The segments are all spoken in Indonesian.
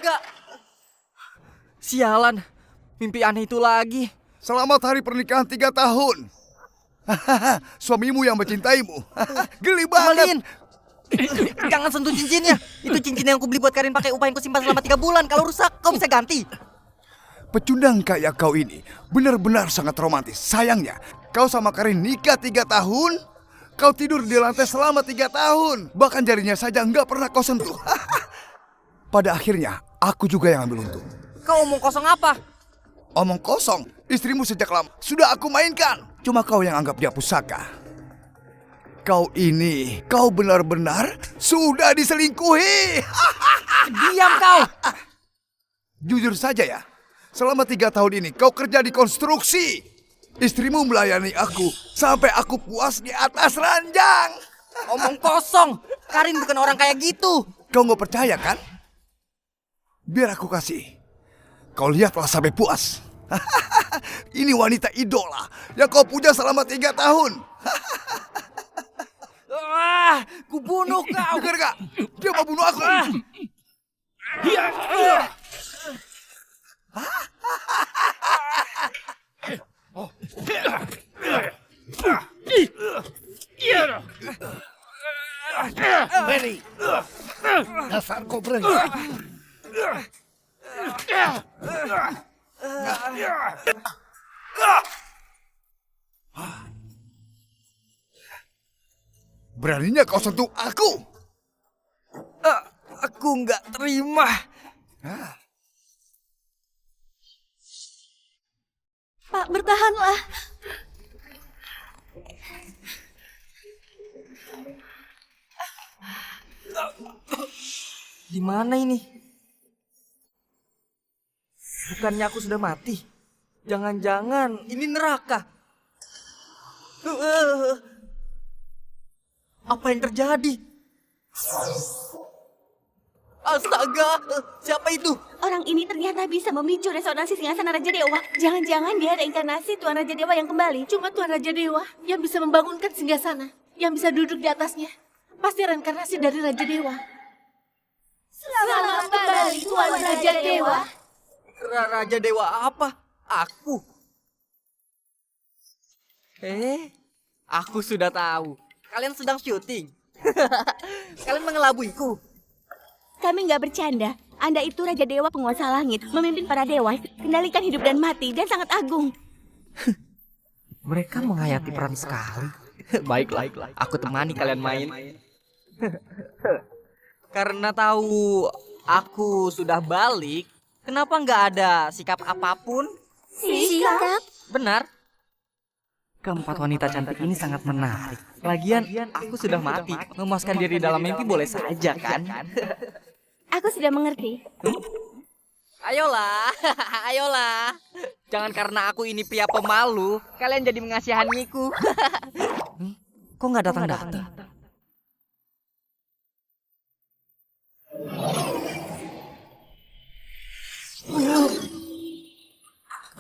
Kak. Sialan, mimpi aneh itu lagi. Selamat hari pernikahan 3 tahun. Suamimu yang mencintaimu. Geli banget. Kembaliin. Jangan sentuh cincinnya. Itu cincin yang aku beli buat Karin pakai upah yang ku simpan selama 3 bulan. Kalau rusak, kau bisa ganti. Pecundang kayak kau ini benar-benar sangat romantis. Sayangnya, kau sama Karin nikah 3 tahun, kau tidur di lantai selama 3 tahun. Bahkan jarinya saja nggak pernah kau sentuh. Pada akhirnya, aku juga yang ambil untung. Kau omong kosong apa? Omong kosong, istrimu sejak lama sudah aku mainkan. Cuma kau yang anggap dia pusaka. Kau benar-benar sudah diselingkuhi. Diam kau. Jujur saja ya, selama 3 tahun ini kau kerja di konstruksi. Istrimu melayani aku sampai aku puas di atas ranjang. Omong kosong. Karin bukan orang kayak gitu. Kau nggak percaya kan? Biar aku kasih. Kau lihatlah sampai puas. Ini wanita idola yang kau puja selama 3 tahun. Ku bunuh kau. Bukan gak? Dia mau bunuh aku. Benny, dasar kau berani. Beraninya kau sentuh aku. Aku nggak terima. Pak, bertahanlah. Di mana ini? Bukannya aku sudah mati? Jangan-jangan ini neraka. Apa yang terjadi? Astaga, siapa itu? Orang ini ternyata bisa memicu resonansi singgasana Raja Dewa. Jangan-jangan dia reinkarnasi Tuan Raja Dewa yang kembali. Cuma Tuan Raja Dewa yang bisa membangunkan singgasana, yang bisa duduk di atasnya. Pasti reinkarnasi dari Raja Dewa. Selamat kembali Tuan Raja Dewa. Raja Dewa apa? Aku. Aku sudah tahu. Kalian sedang syuting. Kalian mengelabuiku. Kami nggak bercanda. Anda itu Raja Dewa penguasa langit, memimpin para dewa, kendalikan hidup dan mati, dan sangat agung. Mereka menghayati peran sekali. Baiklah, aku temani kalian main. Karena tahu aku sudah balik, kenapa nggak ada sikap apapun? Sikap? Benar. Keempat wanita cantik ini sangat menarik. Lagian, aku sudah mati. Memuaskan diri dalam mimpi boleh saja, kan? Aku sudah mengerti. Ayolah, ayolah. Jangan karena aku ini pria pemalu, kalian jadi mengasihaniku. Kok nggak datang-datang?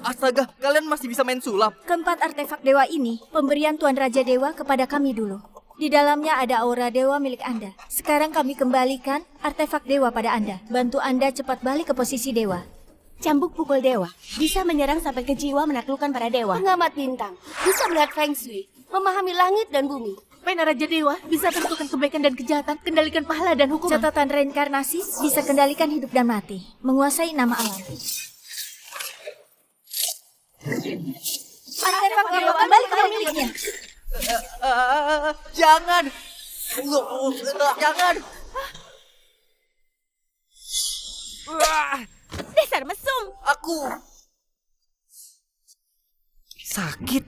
Astaga, kalian masih bisa main sulap. Keempat artefak dewa ini, pemberian Tuan Raja Dewa kepada kami dulu. Di dalamnya ada aura dewa milik Anda. Sekarang kami kembalikan artefak dewa pada Anda. Bantu Anda cepat balik ke posisi dewa. Cambuk pukul dewa bisa menyerang sampai ke jiwa menaklukkan para dewa. Pengamat bintang bisa melihat Feng Shui, memahami langit dan bumi. Pena Raja Dewa bisa tentukan kebaikan dan kejahatan, kendalikan pahala dan hukuman. Catatan reinkarnasi bisa kendalikan hidup dan mati. Menguasai nama alam. Artefak dewa kembali ke pemiliknya. Jangan. Jangan. Dasar mesum. Aku sakit.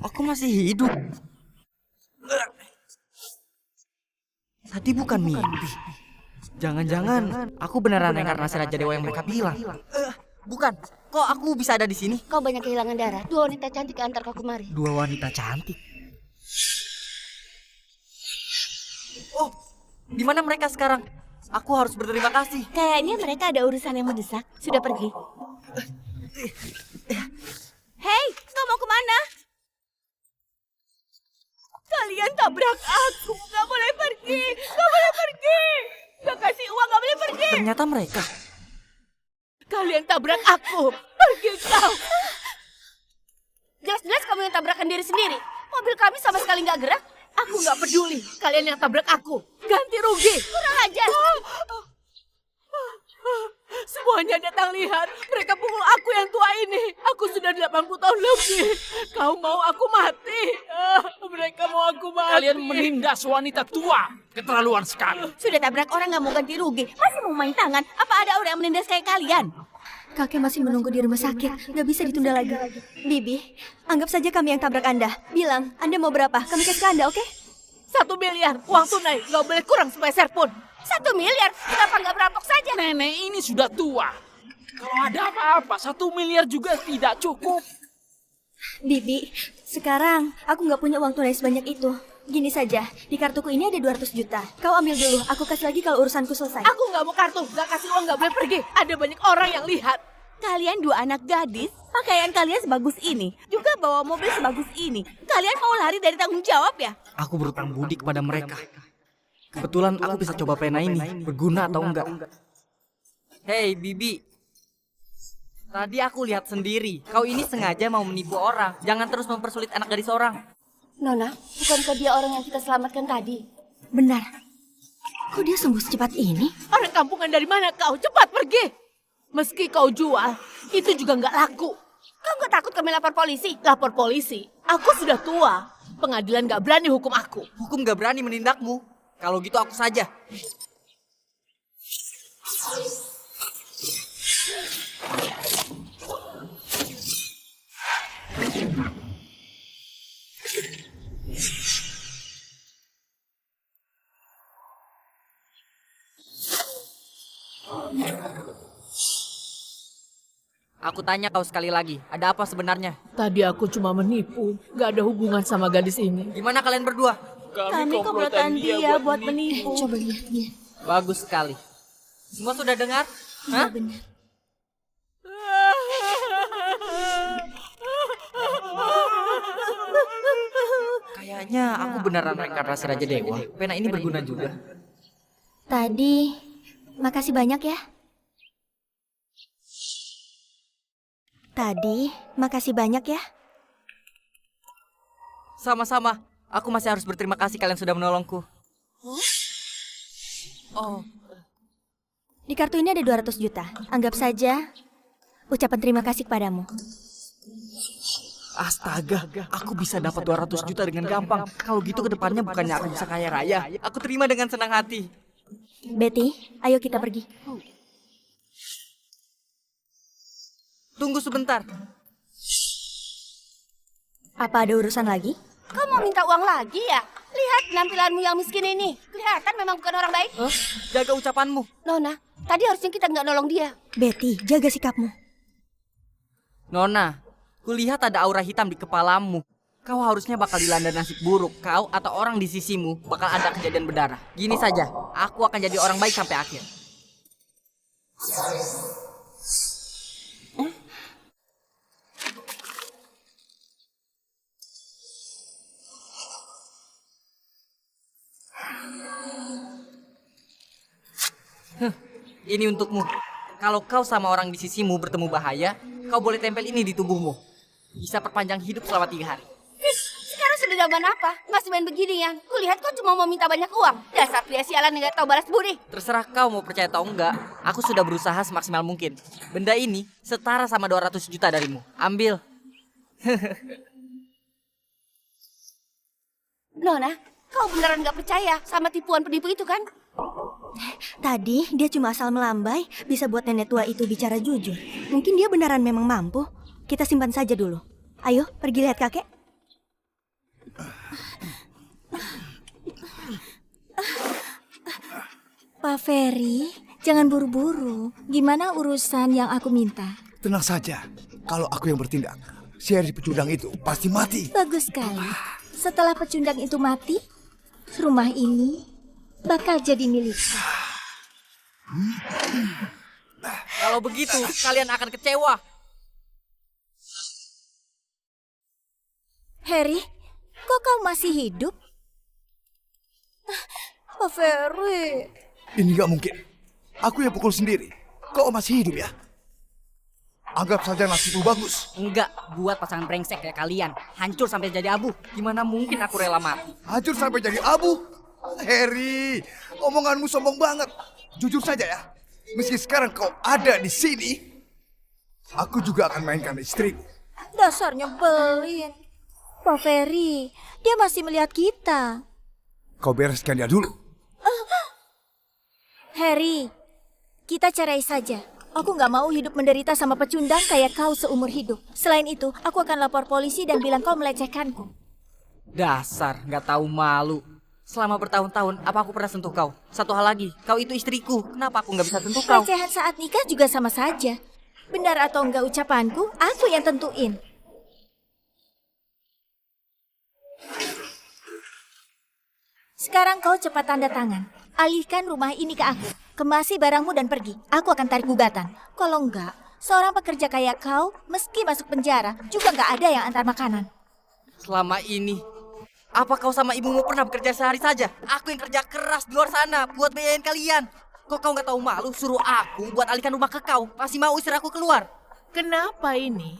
Aku masih hidup. Tadi bukan mimpi. Jangan-jangan aku beneran reinkarnasi Raja Dewa yang mereka bilang. Bukan. Kok aku bisa ada di sini? Kau banyak kehilangan darah. 2 wanita cantik antar kau kemari. 2 wanita cantik. Oh, di mana mereka sekarang? Aku harus berterima kasih. Kayaknya mereka ada urusan yang mendesak. Sudah pergi. Hei, kau mau kemana? Kalian tabrak aku. Gak boleh pergi. Gak boleh pergi. Gak kasih uang, gak boleh pergi. Ternyata mereka. Kalian tabrak aku. Pergi kau. Jelas-jelas kamu yang tabrakan diri sendiri. Mobil kami sama sekali nggak gerak. Aku nggak peduli. Kalian yang tabrak aku. Ganti rugi. Kurang ajar. Semuanya datang lihat. Mereka pukul aku yang tua ini. Aku sudah 80 tahun lebih. Kau mau aku mati? Mereka mau aku mati. Kalian menindas wanita tua. Keterlaluan sekali. Sudah tabrak orang nggak mau ganti rugi. Masih mau main tangan. Apa ada orang yang menindas kayak kalian? Kakek masih menunggu di rumah sakit. Gak bisa ditunda lagi. Bibi, anggap saja kami yang tabrak Anda. Bilang, Anda mau berapa? Kami kasih ke Anda, oke? 1 miliar. Uang tunai. Gak boleh kurang sepeser pun. 1 miliar? Kenapa nggak berampok saja? Nenek ini sudah tua. Kalau ada apa-apa, 1 miliar juga tidak cukup. Bibi, sekarang aku nggak punya uang tunai sebanyak itu. Gini saja, di kartuku ini ada 200 juta. Kau ambil dulu, aku kasih lagi kalau urusanku selesai. Aku nggak mau kartu. Gak kasih uang gak boleh pergi. Ada banyak orang yang lihat. Kalian 2 anak gadis, pakaian kalian sebagus ini, juga bawa mobil sebagus ini. Kalian mau lari dari tanggung jawab ya? Aku berutang budi kepada mereka. Kebetulan aku bisa coba pena ini, berguna atau enggak. Hei Bibi, tadi aku lihat sendiri, kau ini sengaja mau menipu orang. Jangan terus mempersulit anak gadis orang. Nona, bukankah dia orang yang kita selamatkan tadi? Benar. Kok dia sembuh secepat ini? Orang kampungan dari mana kau? Cepat pergi. Meski kau jual, itu juga nggak laku. Kau nggak takut kami lapor polisi? Lapor polisi. Aku sudah tua. Pengadilan nggak berani hukum aku. Hukum gak berani menindakmu. Kalau gitu aku saja. Aku tanya kau sekali lagi, ada apa sebenarnya? Tadi aku cuma menipu. Nggak ada hubungan sama gadis ini. Gimana kalian berdua? Kami komplotan dia buat menipu. Coba lihat dia. Bagus sekali. Semua sudah dengar? Hah? Benar. Kayaknya aku beneran reinkarnasi Raja Dewa. Pena ini berguna juga. Tadi, makasih banyak ya. Tadi, makasih banyak ya. Sama-sama. Aku masih harus berterima kasih kalian sudah menolongku. Oh, Di kartu ini ada 200 juta. Anggap saja ucapan terima kasih kepadamu. astaga. Aku bisa dapat 200 juta dengan gampang. Kalau gitu ke depannya bukannya aku bisa kaya raya. Aku terima dengan senang hati. Betty, ayo kita pergi. Tunggu sebentar. Apa ada urusan lagi? Kau mau minta uang lagi ya? Lihat penampilanmu yang miskin ini. Kelihatan memang bukan orang baik. Jaga ucapanmu. Nona, tadi harusnya kita nggak nolong dia. Betty, jaga sikapmu. Nona, kulihat ada aura hitam di kepalamu. Kau harusnya bakal dilanda nasib buruk. Kau atau orang di sisimu bakal ada kejadian berdarah. Gini saja, aku akan jadi orang baik sampai akhir. Ini untukmu. Kalau kau sama orang di sisimu bertemu bahaya, kau boleh tempel ini di tubuhmu. Bisa perpanjang hidup selama 3 hari. Sekarang sudah zaman apa? Masih main begini ya? Kulihat kau cuma mau minta banyak uang. Dasar pria sialan yang gak tahu balas budi. Terserah kau mau percaya atau enggak, aku sudah berusaha semaksimal mungkin. Benda ini setara sama 200 juta darimu. Ambil. Nona, kau beneran gak percaya sama tipuan penipu itu kan? Tadi dia cuma asal melambai, bisa buat nenek tua itu bicara jujur. Mungkin dia beneran memang mampu. Kita simpan saja dulu. Ayo, pergi lihat kakek. Pak Ferry, jangan buru-buru. Gimana urusan yang aku minta? Tenang saja, kalau aku yang bertindak, Sherry pecundang itu pasti mati. Bagus sekali. Setelah pecundang itu mati, rumah ini bakal jadi milikku. Kalau begitu, kalian akan kecewa. Harry, kok kau masih hidup? Pak Ferry. Ini gak mungkin. Aku yang pukul sendiri. Kok masih hidup ya? Anggap saja nasibmu bagus. Enggak, buat pasangan brengsek kayak kalian. Hancur sampai jadi abu. Gimana mungkin aku rela mati? Hancur sampai jadi abu. Harry, omonganmu sombong banget. Jujur saja ya, meski sekarang kau ada di sini, aku juga akan mainkan istrimu. Dasar nyebelin. Pak Ferry, dia masih melihat kita. Kau bereskan dia dulu. Harry, kita cerai saja. Aku nggak mau hidup menderita sama pecundang kayak kau seumur hidup. Selain itu, aku akan lapor polisi dan bilang kau melecehkanku. Dasar, nggak tahu malu. Selama bertahun-tahun, apa aku pernah sentuh kau? Satu hal lagi, kau itu istriku. Kenapa aku nggak bisa sentuh kau? Pelecehan saat nikah juga sama saja. Benar atau enggak ucapanku, aku yang tentuin. Sekarang kau cepat tanda tangan. Alihkan rumah ini ke aku. Kemasi barangmu dan pergi. Aku akan tarik gugatan. Kalau enggak, seorang pekerja kayak kau, meski masuk penjara, juga enggak ada yang antar makanan. Selama ini, apa kau sama ibumu pernah bekerja sehari saja? Aku yang kerja keras di luar sana buat biayain kalian. Kok kau nggak tahu malu suruh aku buat alihkan rumah ke kau? Pasti mau usir aku keluar. Kenapa ini?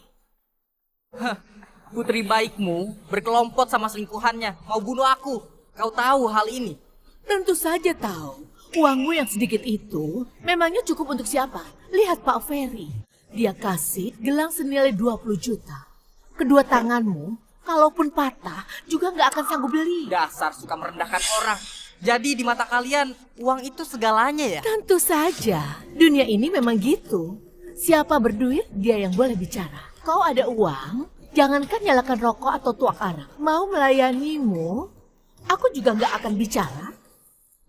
Putri baikmu berkelompok sama selingkuhannya. Mau bunuh aku. Kau tahu hal ini? Tentu saja tahu. Uangmu yang sedikit itu memangnya cukup untuk siapa? Lihat Pak Ferry. Dia kasih gelang senilai 20 juta. Kedua tanganmu, kalaupun patah, juga nggak akan sanggup beli. Dasar suka merendahkan orang. Jadi di mata kalian, uang itu segalanya ya? Tentu saja. Dunia ini memang gitu. Siapa berduit, dia yang boleh bicara. Kau ada uang, jangankan nyalakan rokok atau tuak arak. Mau melayanimu, aku juga nggak akan bicara.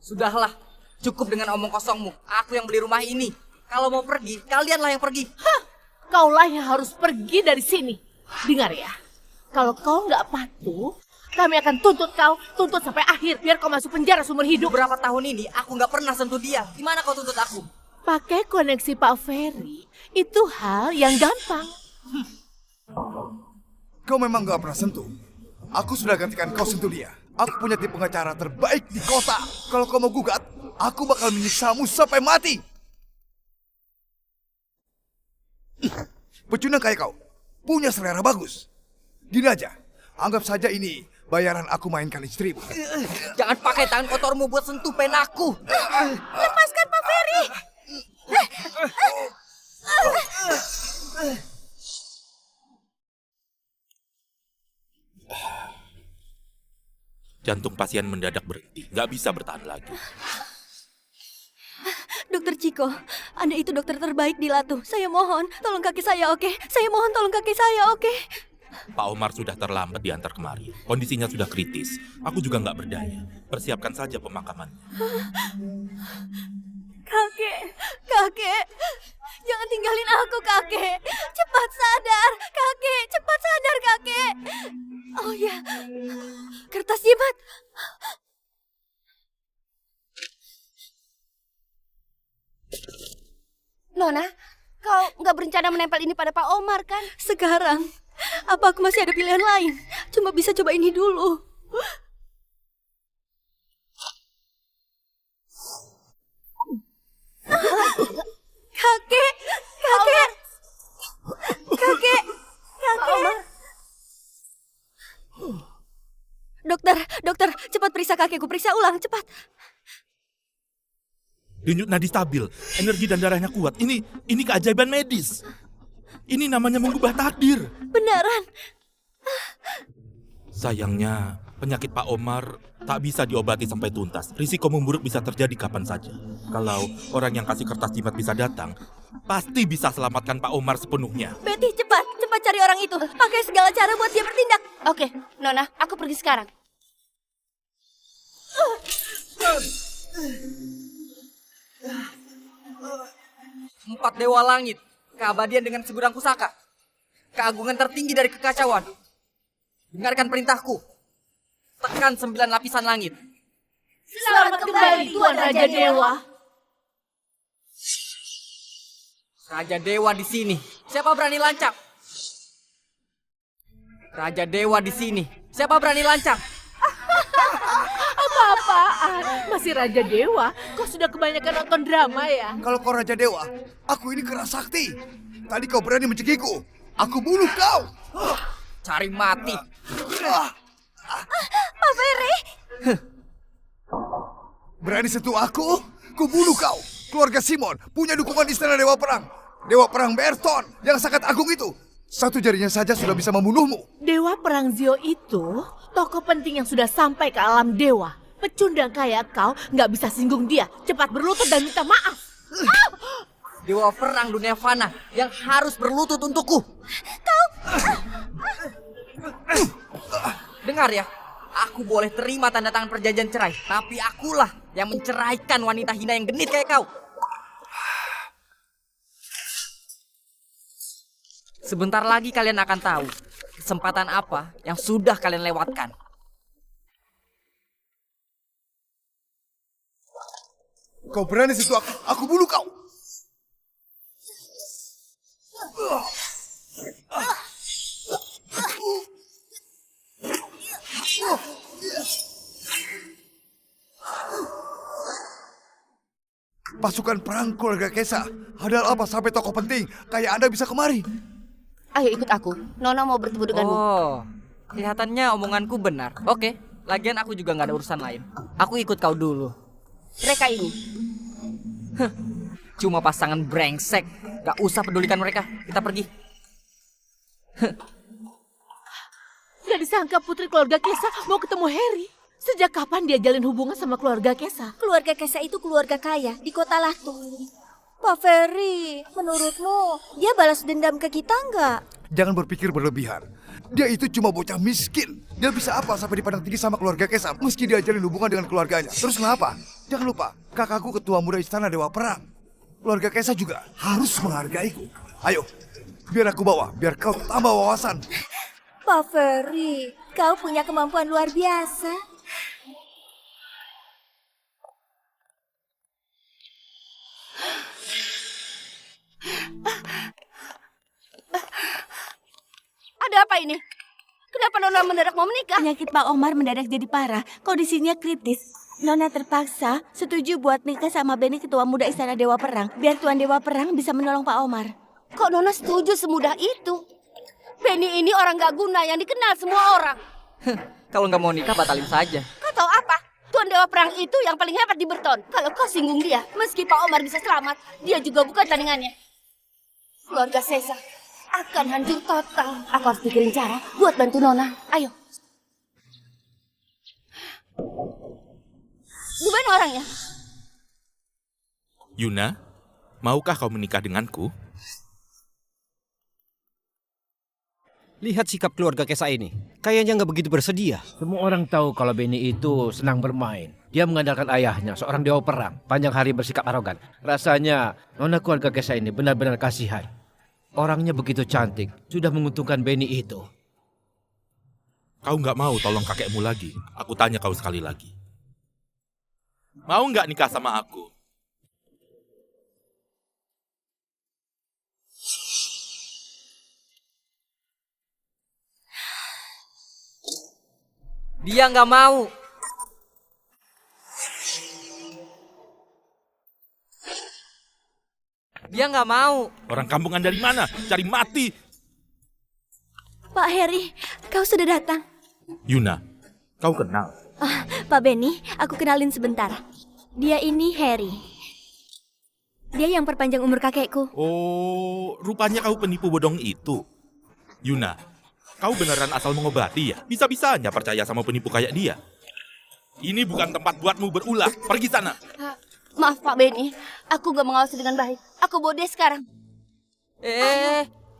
Sudahlah, cukup dengan omong kosongmu. Aku yang beli rumah ini. Kalau mau pergi, kalianlah yang pergi. Hah, kaulah yang harus pergi dari sini. Dengar ya, kalau kau nggak patuh, kami akan tuntut sampai akhir, biar kau masuk penjara seumur hidup. Berapa tahun ini aku nggak pernah sentuh dia. Gimana kau tuntut aku? Pakai koneksi Pak Ferry, itu hal yang gampang. Kau memang gak pernah sentuh. Aku sudah gantikan kau sentuh dia. Aku punya tim pengacara terbaik di kota. Kalau kau mau gugat, aku bakal menyiksamu sampai mati. Pecundang kayak kau, punya selera bagus. Gini aja, anggap saja ini bayaran aku mainkan istrimu. Jangan pakai tangan kotormu buat sentuh penaku. Lepaskan Pak Ferry! Jantung pasien mendadak berhenti, nggak bisa bertahan lagi. Dokter Ciko, Anda itu dokter terbaik di Latu. Saya mohon, tolong kaki saya, oke? Saya mohon tolong kaki saya, oke? Pak Omar sudah terlambat diantar kemari. Kondisinya sudah kritis. Aku juga nggak berdaya. Persiapkan saja pemakamannya. Kakek, jangan tinggalin aku, kakek. Cepat sadar, kakek. Oh ya, kertas jimat. Nona, kau nggak berencana menempel ini pada Pak Omar kan? Sekarang, apa aku masih ada pilihan lain? Cuma bisa coba ini dulu. Kakek. Dokter, cepat periksa kakekku, periksa ulang, cepat. Denyut nadi stabil, energi dan darahnya kuat. Ini keajaiban medis. Ini namanya mengubah takdir. Beneran. Sayangnya, penyakit Pak Omar tak bisa diobati sampai tuntas. Risiko memburuk bisa terjadi kapan saja. Kalau orang yang kasih kertas jimat bisa datang, pasti bisa selamatkan Pak Omar sepenuhnya. Betty, cepat cari orang itu. Pakai segala cara buat dia bertindak. Oke, Nona, aku pergi sekarang. Empat dewa langit, keabadian dengan segudang pusaka, keagungan tertinggi dari kekacauan. Dengarkan perintahku. Tekan 9 lapisan langit. Selamat kembali, Tuan Raja Dewa. Raja Dewa di sini. Siapa berani lancang? Raja Dewa di sini. Siapa berani lancang? Apa-apaan? Masih Raja Dewa? Kau sudah kebanyakan nonton drama ya? Kalau kau Raja Dewa, aku ini kera sakti. Tadi kau berani mencekiku. Aku bunuh kau. Cari mati. Pak Ferry! Berani sentuh aku? Ku bunuh kau. Keluarga Simon punya dukungan istana Dewa Perang. Dewa Perang Berton yang sangat agung itu. Satu jarinya saja sudah bisa membunuhmu. Dewa Perang Zio itu tokoh penting yang sudah sampai ke alam dewa. Pecundang kayak kau nggak bisa singgung dia. Cepat berlutut dan minta maaf. Dewa Perang dunia fana yang harus berlutut untukku. Dengar ya, aku boleh terima tanda tangan perjanjian cerai, tapi akulah yang menceraikan wanita hina yang genit kayak kau. Sebentar lagi kalian akan tahu kesempatan apa yang sudah kalian lewatkan. Kau berani sentuh aku bunuh kau. Pasukan perang keluarga Kesa. Ada apa sampai tokoh penting kayak Anda bisa kemari? Ayo ikut aku. Nona mau bertemu denganmu. Oh, kelihatannya omonganku benar. Oke, lagian aku juga nggak ada urusan lain. Aku ikut kau dulu. Mereka ini. Cuma pasangan brengsek. Gak usah pedulikan mereka. Kita pergi. Gak disangka putri keluarga Kesa mau ketemu Harry. Sejak kapan dia jalin hubungan sama keluarga Kesa? Keluarga Kesa itu keluarga kaya di kota Latu. Pak Ferry, menurutmu dia balas dendam ke kita nggak? Jangan berpikir berlebihan. Dia itu cuma bocah miskin. Dia bisa apa sampai dipandang tinggi sama keluarga Kesa meski dia jalin hubungan dengan keluarganya. Terus kenapa? Jangan lupa, kakakku ketua muda istana Dewa Perang. Keluarga Kesa juga harus menghargaiku. Ayo, biar aku bawa, biar kau tambah wawasan. Pak Ferry, kau punya kemampuan luar biasa. Ada apa ini? Kenapa Nona mendadak mau menikah? Penyakit Pak Omar mendadak jadi parah. Kondisinya kritis. Nona terpaksa setuju buat nikah sama Benny ketua muda istana Dewa Perang. Biar Tuan Dewa Perang bisa menolong Pak Omar. Kok Nona setuju semudah itu? Benny ini orang gak guna yang dikenal semua orang. Kalau nggak mau nikah, batalin saja. Kau tahu apa? Tuan Dewa Perang itu yang paling hebat di Berton. Kalau kau singgung dia, meski Pak Omar bisa selamat, dia juga bukan tandingannya. Keluarga Sesa akan hancur total. Aku harus pikirin cara buat bantu Nona. Ayo. Di mana orangnya? Yuna, maukah kau menikah denganku? Lihat sikap keluarga Kesa ini. Kayaknya nggak begitu bersedia. Semua orang tahu kalau Benny itu senang bermain. Dia mengandalkan ayahnya, seorang dewa perang. Panjang hari bersikap arogan. Rasanya nona keluarga Kesa ini benar-benar kasihan. Orangnya begitu cantik, sudah menguntungkan Benny itu. Kau nggak mau tolong kakekmu lagi? Aku tanya kau sekali lagi. Mau nggak nikah sama aku? Dia nggak mau. Dia nggak mau. Orang kampungan dari mana? Cari mati. Pak Harry, kau sudah datang. Yuna, kau kenal? Pak Benny, aku kenalin sebentar. Dia ini Harry. Dia yang perpanjang umur kakekku. Oh, rupanya kau penipu bodong itu. Yuna, kau beneran asal mengobati ya? Bisa-bisanya percaya sama penipu kayak dia. Ini bukan tempat buatmu berulah. Pergi sana. Maaf Pak Benny, aku gak mengawasi dengan baik. Aku bawa dia sekarang.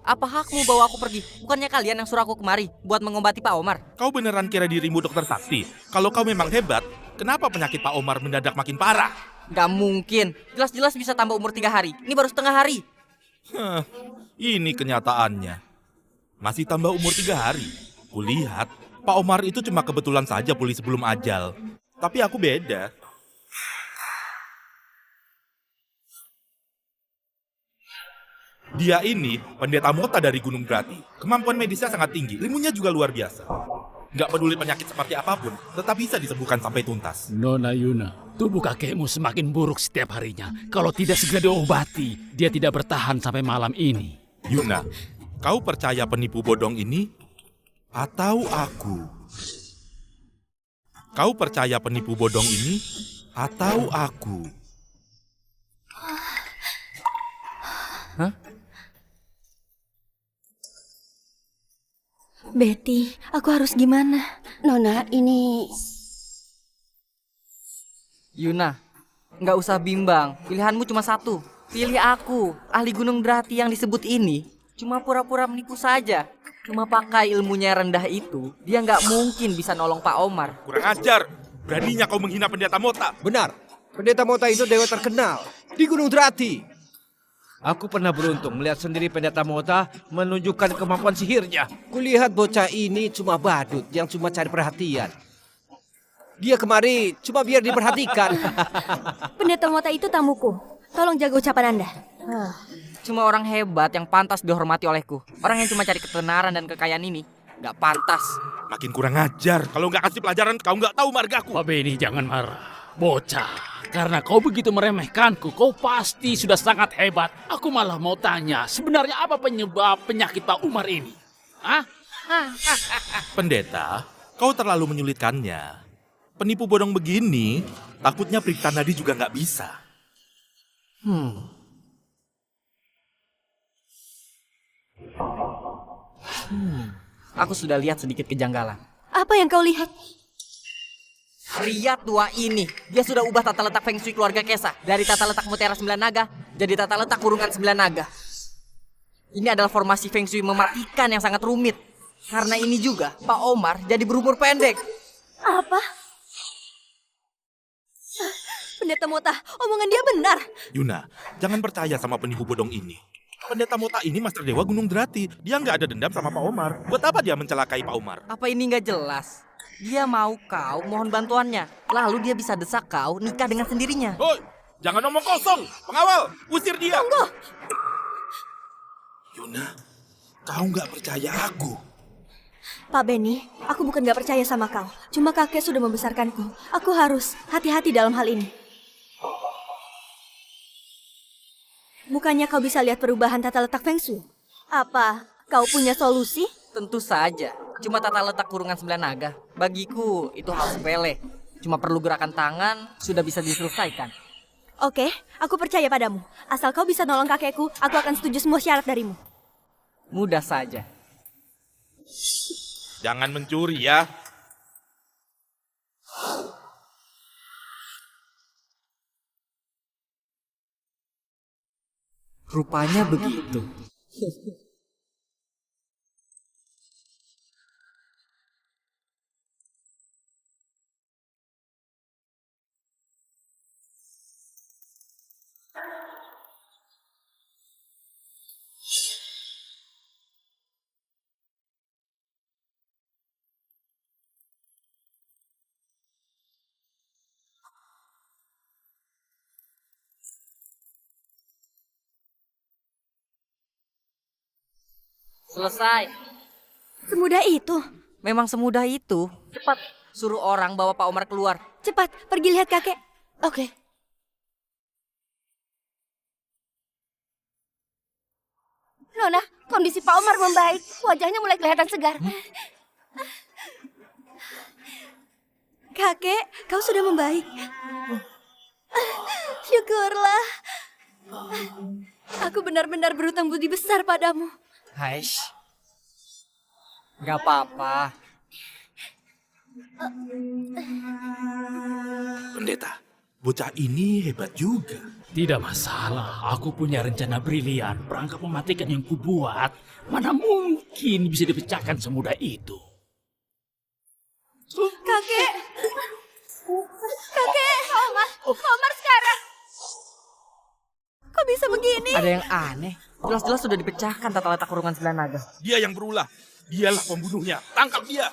Apa hakmu bawa aku pergi? Bukannya kalian yang suruh aku kemari buat mengobati Pak Omar? Kau beneran kira dirimu dokter sakti? Kalau kau memang hebat, kenapa penyakit Pak Omar mendadak makin parah? Gak mungkin. Jelas-jelas bisa tambah umur 3 hari. Ini baru setengah hari. Ini kenyataannya. Masih tambah umur 3 hari. Kulihat, Pak Omar itu cuma kebetulan saja pulih sebelum ajal. Tapi aku beda. Dia ini pendeta mota dari Gunung Grati. Kemampuan medisnya sangat tinggi, ilmunya juga luar biasa. Nggak peduli penyakit seperti apapun, tetap bisa disembuhkan sampai tuntas. Nona Yuna, tubuh kakekmu semakin buruk setiap harinya. Kalau tidak segera diobati, dia tidak bertahan sampai malam ini. Yuna, kau percaya penipu bodong ini atau aku? Kau percaya penipu bodong ini atau aku? Betty, aku harus gimana? Nona, ini... Yuna, nggak usah bimbang. Pilihanmu cuma satu. Pilih aku, ahli Gunung Drati yang disebut ini. Cuma pura-pura menipu saja. Cuma pakai ilmunya yang rendah itu, dia nggak mungkin bisa nolong Pak Omar. Kurang ajar! Beraninya kau menghina pendeta Mota. Benar, pendeta Mota itu dewa terkenal di Gunung Drati. Aku pernah beruntung melihat sendiri pendeta Mota menunjukkan kemampuan sihirnya. Kulihat bocah ini cuma badut yang cuma cari perhatian. Dia kemari cuma biar diperhatikan. Pendeta Mota itu tamuku. Tolong jaga ucapan Anda. Cuma orang hebat yang pantas dihormati olehku. Orang yang cuma cari ketenaran dan kekayaan ini nggak pantas. Makin kurang ajar. Kalau nggak kasih pelajaran, kau nggak tahu margaku. Pak Benny, jangan marah. Bocah, karena kau begitu meremehkanku, kau pasti sudah sangat hebat. Aku malah mau tanya, sebenarnya apa penyebab penyakit Pak Umar ini? Hah? Pendeta, kau terlalu menyulitkannya. Penipu bodong begini, takutnya periksa nadi juga nggak bisa. Aku sudah lihat sedikit kejanggalan. Apa yang kau lihat? Pria tua ini, dia sudah ubah tata letak Feng Shui keluarga Kesa. Dari tata letak Mutiara 9 Naga, jadi tata letak Kurungan 9 Naga. Ini adalah formasi Feng Shui mematikan yang sangat rumit. Karena ini juga, Pak Omar jadi berumur pendek. Apa? Pendeta Mota, omongan dia benar. Yuna, jangan percaya sama penipu bodong ini. Pendeta Mota ini Master Dewa Gunung Drati. Dia nggak ada dendam sama Pak Omar. Buat apa dia mencelakai Pak Omar? Apa ini nggak jelas? Dia mau kau mohon bantuannya. Lalu dia bisa desak kau nikah dengan sendirinya. Hoi, jangan ngomong kosong. Pengawal, usir dia. Tunggu. Yuna, kau nggak percaya aku. Pak Benny, aku bukan gak percaya sama kau. Cuma kakek sudah membesarkanku. Aku harus hati-hati dalam hal ini. Bukannya kau bisa lihat perubahan tata letak Feng Shui? Apa kau punya solusi? Tentu saja. Cuma tata letak Kurungan 9 Naga. Bagiku itu hal sepele. Cuma perlu gerakan tangan, sudah bisa diselesaikan. Oke, aku percaya padamu. Asal kau bisa nolong kakekku, aku akan setuju semua syarat darimu. Mudah saja. Jangan mencuri ya. Rupanya begitu. Selesai. Semudah itu. Memang semudah itu. Cepat, suruh orang bawa Pak Omar keluar. Cepat, pergi lihat kakek. Oke. Nona, kondisi Pak Omar membaik. Wajahnya mulai kelihatan segar. Kakek, kau sudah membaik. Syukurlah. Aku benar-benar berutang budi besar padamu. Haish. Gak apa-apa. Pendeta, bocah ini hebat juga. Tidak masalah, aku punya rencana brilian. Perangkap mematikan yang kubuat, mana mungkin bisa dipecahkan semudah itu. Kakek. Kakek. Omar sekarang. Kok bisa begini? Ada yang aneh. Jelas-jelas sudah dipecahkan tata letak Kurungan 9 Naga. Dia yang berulah. Dialah pembunuhnya. Tangkap dia.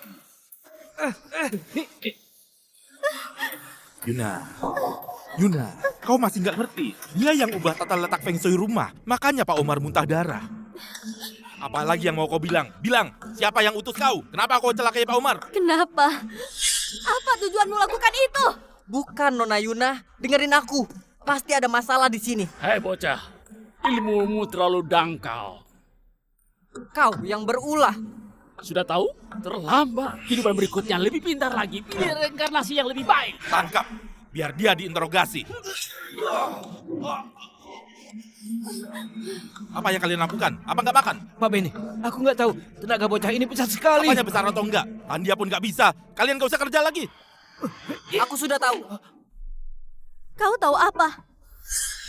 Yuna, kau masih nggak ngerti. Dia yang ubah tata letak Feng Shui rumah. Makanya Pak Omar muntah darah. Apalagi yang mau kau bilang? Bilang, siapa yang utus kau? Kenapa kau celakai Pak Umar? Kenapa? Apa tujuanmu lakukan itu? Bukan Nona Yuna, dengerin aku. Pasti ada masalah di sini. Hei bocah, ilmumu terlalu dangkal. Kau yang berulah. Sudah tahu? Terlambat. Kehidupan berikutnya lebih pintar lagi. Pilih reinkarnasi yang lebih baik. Tangkap, biar dia diinterogasi. Apa yang kalian lakukan? Apa nggak makan? Pak Beni, aku nggak tahu. Tenaga bocah ini besar sekali. Apanya besar atau enggak? Dia pun nggak bisa. Kalian nggak usah kerja lagi. Aku sudah tahu. Kau tahu apa?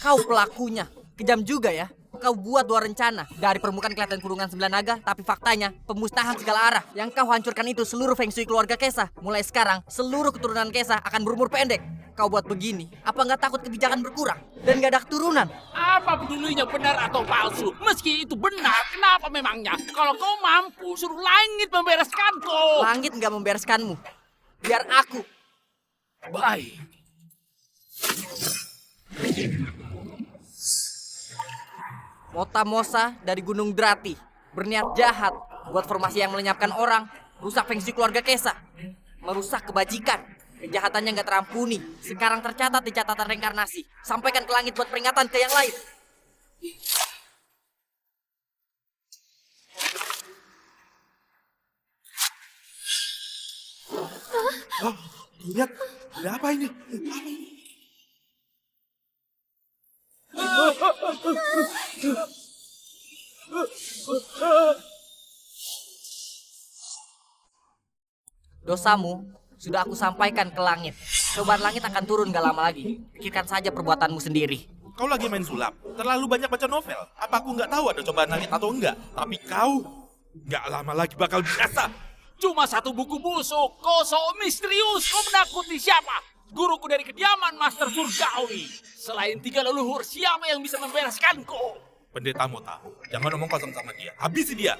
Kau pelakunya. Kejam juga ya. Kau buat dua rencana. Dari permukaan kelihatan kurungan 9 naga, tapi faktanya pemusnahan segala arah. Yang kau hancurkan itu seluruh feng shui keluarga Kesa. Mulai sekarang, seluruh keturunan Kesa akan berumur pendek. Kau buat begini, apa nggak takut kebijakan berkurang? Dan nggak ada keturunan? Apa pedulinya benar atau palsu? Meski itu benar, kenapa memangnya? Kalau kau mampu, suruh langit membereskanku. Langit nggak membereskanmu. Biar aku. Baik. Mota Mosa dari Gunung Drati. Berniat jahat. Buat formasi yang melenyapkan orang. Rusak feng shui keluarga Kesa. Merusak kebajikan. Kejahatannya nggak terampuni. Sekarang tercatat di catatan reinkarnasi. Sampaikan ke langit buat peringatan ke yang lain. Lihat, ada apa ini? Dosamu sudah aku sampaikan ke langit. Cobaan langit akan turun gak lama lagi. Pikirkan saja perbuatanmu sendiri. Kau lagi main sulap. Terlalu banyak baca novel. Apa aku nggak tahu ada cobaan langit atau enggak? Tapi kau nggak lama lagi bakal biasa. Cuma satu buku busuk, kosong misterius. Kau menakuti siapa? Guruku dari kediaman Master Surgawi. Selain 3 leluhur, siapa yang bisa membereskanku? Pendeta Mota, jangan ngomong kosong sama dia. Habisi dia.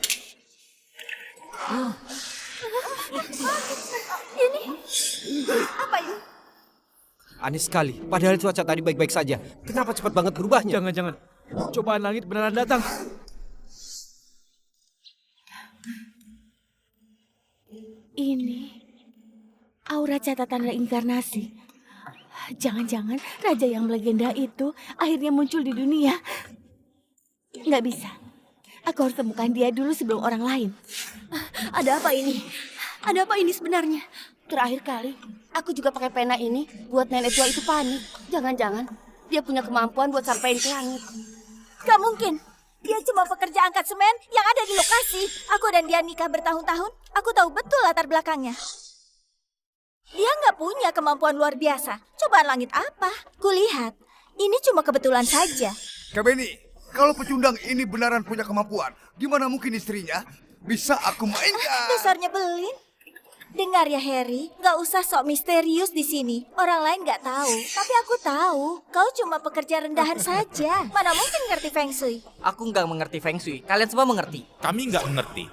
Apa ini? Aneh sekali. Padahal cuaca tadi baik-baik saja. Kenapa cepat banget berubahnya? Jangan-jangan. Cobaan langit beneran datang. Ini aura catatan reinkarnasi. Jangan-jangan raja yang melegenda itu akhirnya muncul di dunia. Nggak bisa. Aku harus temukan dia dulu sebelum orang lain. Ada apa ini? Ada apa ini sebenarnya? Terakhir kali, aku juga pakai pena ini buat nenek tua itu panik. Jangan-jangan dia punya kemampuan buat sampein ke langit. Gak mungkin. Dia cuma pekerja angkat semen yang ada di lokasi. Aku dan dia nikah bertahun-tahun. Aku tahu betul latar belakangnya. Dia nggak punya kemampuan luar biasa. Cobaan langit apa? Kulihat, ini cuma kebetulan saja. Kak Beni, kalau pecundang ini beneran punya kemampuan, gimana mungkin istrinya bisa aku mainkan? Dasarnya belin. Dengar ya Harry, nggak usah sok misterius di sini. Orang lain nggak tahu, tapi aku tahu. Kau cuma pekerja rendahan saja. Mana mungkin ngerti feng shui? Aku nggak mengerti feng shui. Kalian semua mengerti. Kami nggak mengerti.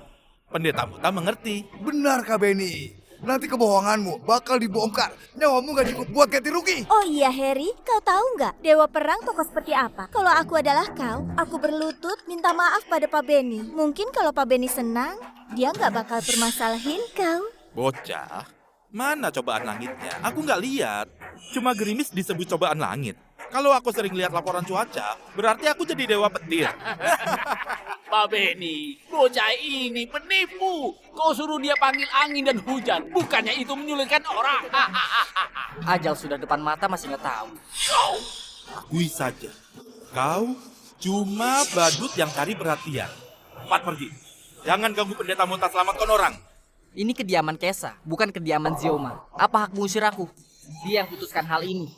Pendeta Mota mengerti. Benar Kak Beni. Nanti kebohonganmu bakal dibongkar. Nyawamu gak cukup buat ganti rugi. Oh iya Harry, kau tahu nggak Dewa Perang tokoh seperti apa? Kalau aku adalah kau, aku berlutut minta maaf pada Pak Benny. Mungkin kalau Pak Benny senang, dia nggak bakal permasalahin kau. Bocah, mana cobaan langitnya? Aku nggak lihat. Cuma gerimis disebut cobaan langit. Kalau aku sering lihat laporan cuaca, berarti aku jadi dewa petir. Pak Beni, bocah ini penipu. Kau suruh dia panggil angin dan hujan. Bukannya itu menyulitkan orang. Ajal sudah depan mata masih nggak tahu. Akui saja, kau cuma badut yang cari perhatian. Cepat pergi. Jangan ganggu pendeta Mota, selamatkan orang. Ini kediaman Kesa, bukan kediaman Zioma. Apa hak mengusir aku? Dia yang putuskan hal ini.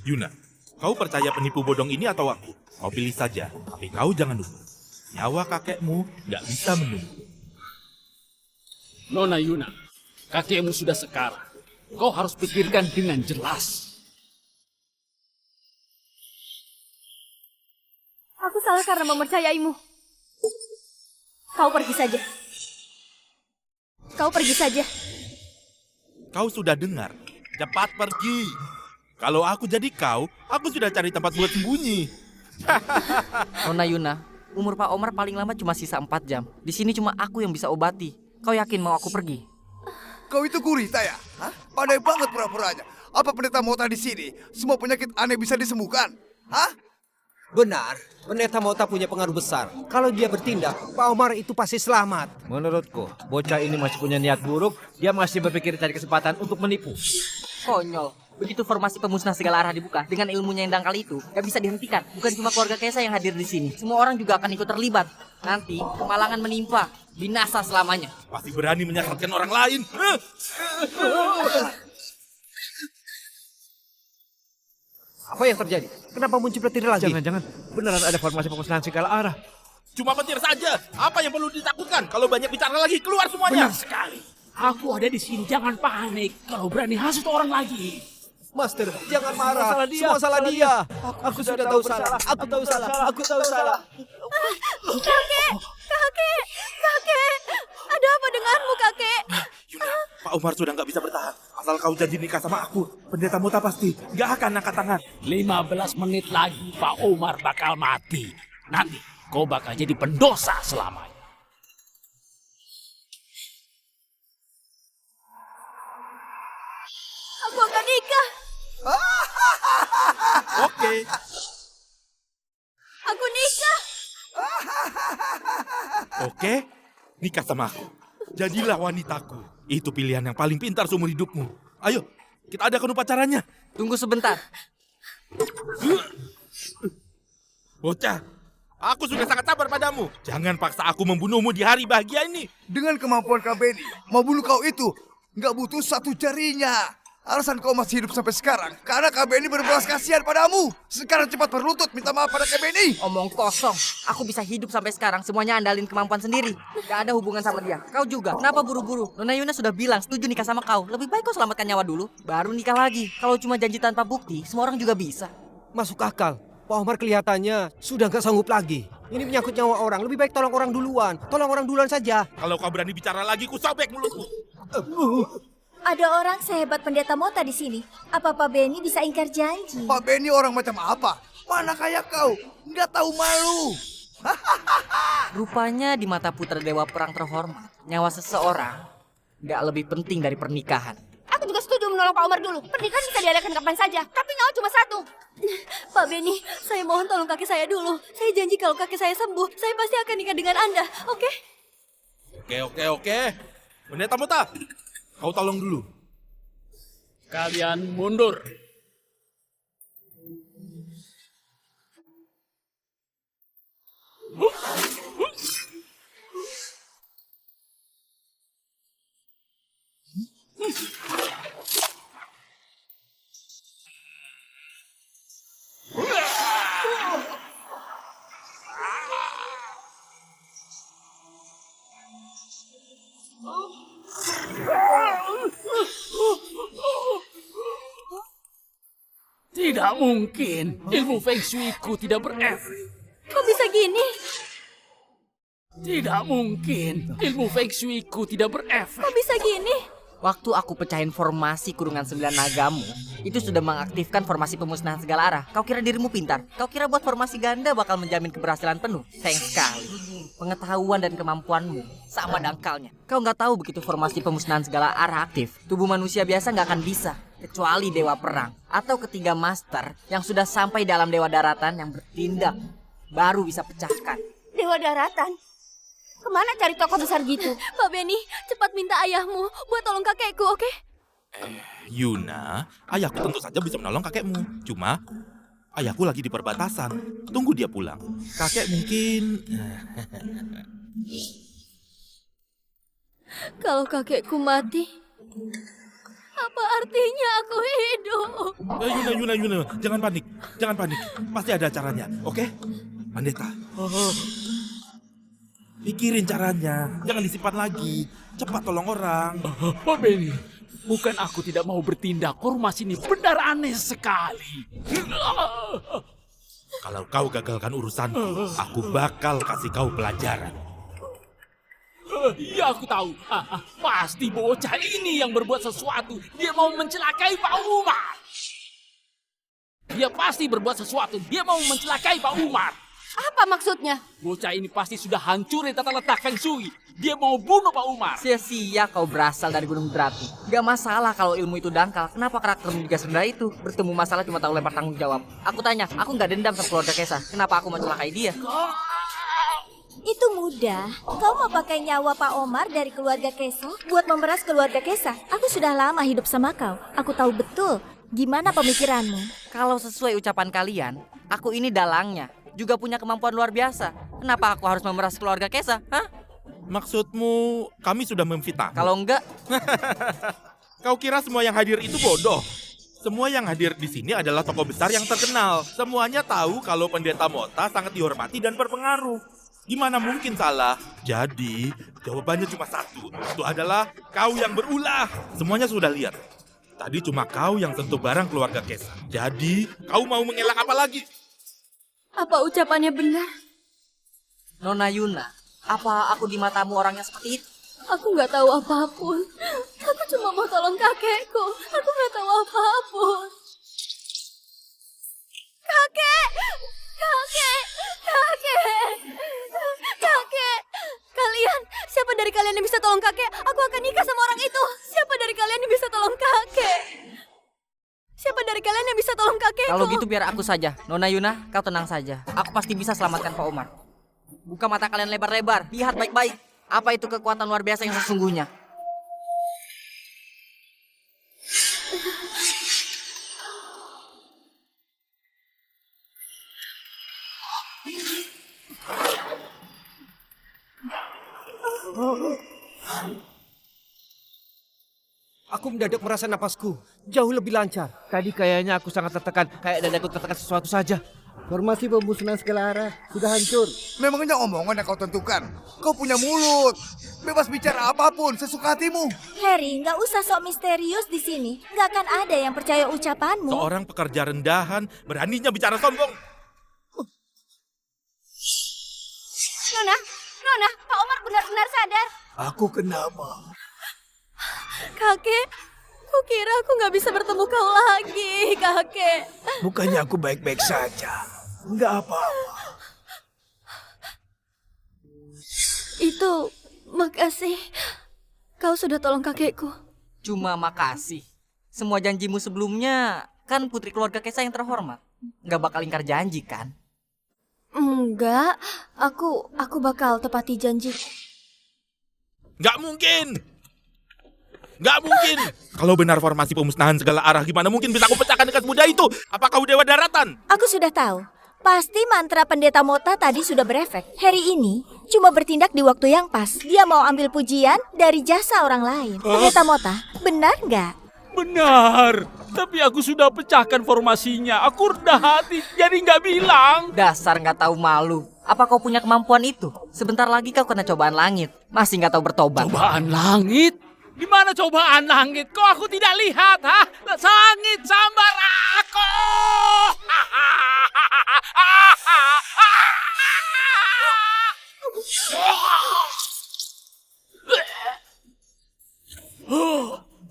Yuna, kau percaya penipu bodong ini atau aku? Kau pilih saja, tapi kau jangan nunggu. Nyawa kakekmu nggak bisa menunggu. Nona Yuna, kakekmu sudah sekarat. Kau harus pikirkan dengan jelas. Aku salah karena mempercayaimu. Kau pergi saja. Kau pergi saja. Kau sudah dengar, cepat pergi. Kalau aku jadi kau, aku sudah cari tempat buat sembunyi. Nona Yuna, umur Pak Omar paling lama cuma sisa 4 jam. Di sini cuma aku yang bisa obati. Kau yakin mau aku pergi? Kau itu gurita ya? Hah? Pandai banget pura-puranya. Apa pendeta Mota di sini? Semua penyakit aneh bisa disembuhkan? Hah? Benar, pendeta Mota punya pengaruh besar. Kalau dia bertindak, Pak Omar itu pasti selamat. Menurutku, bocah ini masih punya niat buruk. Dia masih berpikir cari kesempatan untuk menipu. Konyol. Begitu formasi pemusnah segala arah dibuka, dengan ilmunya yang dangkal itu, gak bisa dihentikan. Bukan cuma keluarga Kesa yang hadir di sini. Semua orang juga akan ikut terlibat. Nanti, kemalangan menimpa. Binasa selamanya. Pasti berani menyesatkan orang lain. Apa yang terjadi? Kenapa muncul petir lagi? Jangan-jangan beneran ada formasi pemusnahan segala arah. Cuma petir saja. Apa yang perlu ditakutkan? Kalau banyak bicara lagi, keluar semuanya. Benar sekali. Aku ada di sini, jangan panik. Kalau berani hasut orang lagi. Master, jangan marah. Semua salah dia. Aku sudah tahu salah. Aku tahu salah. Aku tahu salah. Kakek, ada apa denganmu kakek? Yuna, Pak Umar sudah nggak bisa bertahan. Asal kau janji nikah sama aku, pendeta Mota pasti nggak akan angkat tangan. 15 menit lagi Pak Omar bakal mati. Nanti kau bakal jadi pendosa selamanya. Aku akan nikah. Oke. Aku nikah. Oke, nikah sama aku. Jadilah wanitaku. Itu pilihan yang paling pintar seumur hidupmu. Ayo, kita adakan upacaranya. Tunggu sebentar. Bocah, aku sudah sangat sabar padamu. Jangan paksa aku membunuhmu di hari bahagia ini. Dengan kemampuan Kak Benny, mau bunuh kau itu nggak butuh 1 jarinya. Alasan kau masih hidup sampai sekarang karena Kak Benny berbelas kasihan padamu. Sekarang cepat berlutut minta maaf pada Kak Benny. Omong kosong. Aku bisa hidup sampai sekarang semuanya andalin kemampuan sendiri. Gak ada hubungan sama dia. Kau juga. Kenapa buru-buru? Nona Yuna sudah bilang setuju nikah sama kau. Lebih baik kau selamatkan nyawa dulu, baru nikah lagi. Kalau cuma janji tanpa bukti, semua orang juga bisa. Masuk akal. Pak Omar kelihatannya sudah nggak sanggup lagi. Ini menyangkut nyawa orang. Lebih baik tolong orang duluan. Tolong orang duluan saja. Kalau kau berani bicara lagi, ku sobek mulutmu. Ada orang sehebat pendeta Mota di sini. Apa Pak Benny bisa ingkar janji? Pak Benny orang macam apa? Mana kayak kau? Nggak tahu malu. Rupanya di mata putra dewa perang terhormat, nyawa seseorang gak lebih penting dari pernikahan. Aku juga setuju menolong Pak Omar dulu. Pernikahan bisa diadakan kapan saja, tapi nyawa cuma 1. Pak Benny, saya mohon tolong kakek saya dulu. Saya janji kalau kakek saya sembuh, saya pasti akan nikah dengan Anda, oke? Oke. Pendeta Mota, kau tolong dulu. Kalian mundur. Tidak mungkin. Ilmu Feng Shui-ku tidak berefek. Kok bisa gini? Tidak mungkin. Ilmu Feng Shui-ku tidak berefek. Kok bisa gini? Waktu aku pecahin formasi kurungan 9 nagamu, itu sudah mengaktifkan formasi pemusnahan segala arah. Kau kira dirimu pintar? Kau kira buat formasi ganda bakal menjamin keberhasilan penuh? Sayang sekali. Pengetahuan dan kemampuanmu sama dangkalnya. Kau nggak tahu begitu formasi pemusnahan segala arah aktif, tubuh manusia biasa nggak akan bisa. Kecuali dewa perang atau ketiga master yang sudah sampai dalam dewa daratan yang bertindak, baru bisa pecahkan. Dewa daratan? Kemana cari tokoh besar gitu? Pak Benny, cepat minta ayahmu buat tolong kakekku, oke? Yuna, ayahku tentu saja bisa menolong kakekmu. Cuma, ayahku lagi di perbatasan. Tunggu dia pulang. Kakek mungkin... Kalau kakekku mati, apa artinya aku hidup? Yuna, jangan panik. Pasti ada caranya, oke? Pendeta. Pikirin caranya, jangan disimpan lagi. Cepat tolong orang. Pak Benny, bukan aku tidak mau bertindak. Formasi ini benar aneh sekali. Kalau kau gagalkan urusanku, aku bakal kasih kau pelajaran. Ya aku tahu. Pasti bocah ini yang berbuat sesuatu. Dia mau mencelakai Pak Umar. Dia pasti berbuat sesuatu. Dia mau mencelakai Pak Umar. Apa maksudnya? Bocah ini pasti sudah hancurin tata letak Feng Shui. Dia mau bunuh Pak Umar. Sia-sia kau berasal dari Gunung Berapi. Gak masalah kalau ilmu itu dangkal. Kenapa karaktermu juga serendah itu? Bertemu masalah cuma tahu lempar tanggung jawab. Aku tanya, aku gak dendam sama keluarga Kesa. Kenapa aku mencelakai dia? Itu mudah. Kau mau pakai nyawa Pak Omar dari keluarga Kesa buat memeras keluarga Kesa. Aku sudah lama hidup sama kau. Aku tahu betul gimana pemikiranmu. Kalau sesuai ucapan kalian, aku ini dalangnya. Juga punya kemampuan luar biasa. Kenapa aku harus memeras keluarga Kesa? Hah? Maksudmu kami sudah memfitnah? Kalau enggak, Kau kira semua yang hadir itu bodoh? Semua yang hadir di sini adalah tokoh besar yang terkenal. Semuanya tahu kalau Pendeta Mota sangat dihormati dan berpengaruh. Gimana mungkin salah? Jadi, jawabannya cuma satu. Itu adalah kau yang berulah. Semuanya sudah lihat. Tadi cuma kau yang sentuh barang keluarga Kesa. Jadi, kau mau mengelak apa lagi? Apa ucapannya benar? Nona Yuna, apa aku di matamu orangnya seperti itu? Aku nggak tahu apapun. Aku cuma mau tolong kakekku. Aku nggak tahu apapun. Kakek! Kakek! Kakek! Kakek! Kalian, siapa dari kalian yang bisa tolong kakek? Aku akan nikah sama orang itu. Siapa dari kalian yang bisa tolong kakek? Siapa dari kalian yang bisa tolong kakekku? Kalau gitu biar aku saja. Nona Yuna, kau tenang saja. Aku pasti bisa selamatkan Pak Umar. Buka mata kalian lebar-lebar. Lihat baik-baik. Apa itu kekuatan luar biasa yang sesungguhnya? Aku mendadak merasa napasku jauh lebih lancar. Tadi kayaknya aku sangat tertekan, kayak dadaku tertekan sesuatu saja. Formasi pembusuhan segala arah sudah hancur. Memangnya omongan yang kau tentukan. Kau punya mulut. Bebas bicara apapun, sesuka hatimu. Harry, nggak usah sok misterius di sini. Nggak akan ada yang percaya ucapanmu. Seorang pekerja rendahan beraninya bicara sombong. Nona, Pak Omar benar-benar sadar. Aku kenapa? Kakek, kukira aku nggak bisa bertemu kau lagi, kakek. Bukannya aku baik-baik saja. Enggak apa-apa. Itu, makasih. Kau sudah tolong kakekku. Cuma makasih. Semua janjimu sebelumnya kan putri keluarga Kesa yang terhormat. Nggak bakal ingkar janji kan? Enggak, aku bakal tepati janji. Nggak mungkin! Nggak mungkin! Kalau benar formasi pemusnahan segala arah, gimana mungkin bisa aku pecahkan dengan mudah itu? Apa kau dewa daratan? Aku sudah tahu. Pasti mantra pendeta Mota tadi sudah berefek. Harry ini cuma bertindak di waktu yang pas. Dia mau ambil pujian dari jasa orang lain. Pendeta Mota, benar nggak? Benar. Tapi aku sudah pecahkan formasinya. Aku rendah hati, jadi nggak bilang. Dasar nggak tahu malu. Apa kau punya kemampuan itu? Sebentar lagi kau kena cobaan langit. Masih nggak tahu bertobat. Cobaan langit? Di mana cobaan langit? Kok aku tidak lihat, ha? Sangit sambar aku!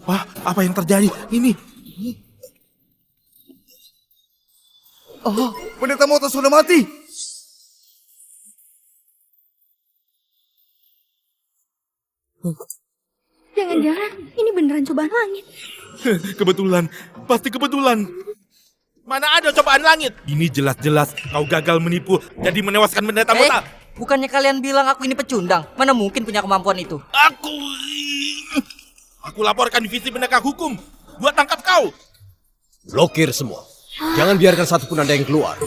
Wah, apa yang terjadi? Ini. Oh, pendeta Mota sudah mati. Jangan-jangan ini beneran cobaan langit. Kebetulan, pasti kebetulan. Mana ada cobaan langit? Ini jelas-jelas kau gagal menipu, jadi menewaskan pendeta Mota. Bukannya kalian bilang aku ini pecundang? Mana mungkin punya kemampuan itu? Aku laporkan divisi penegak hukum buat tangkap kau. Blokir semua. Jangan biarkan satupun ada yang keluar.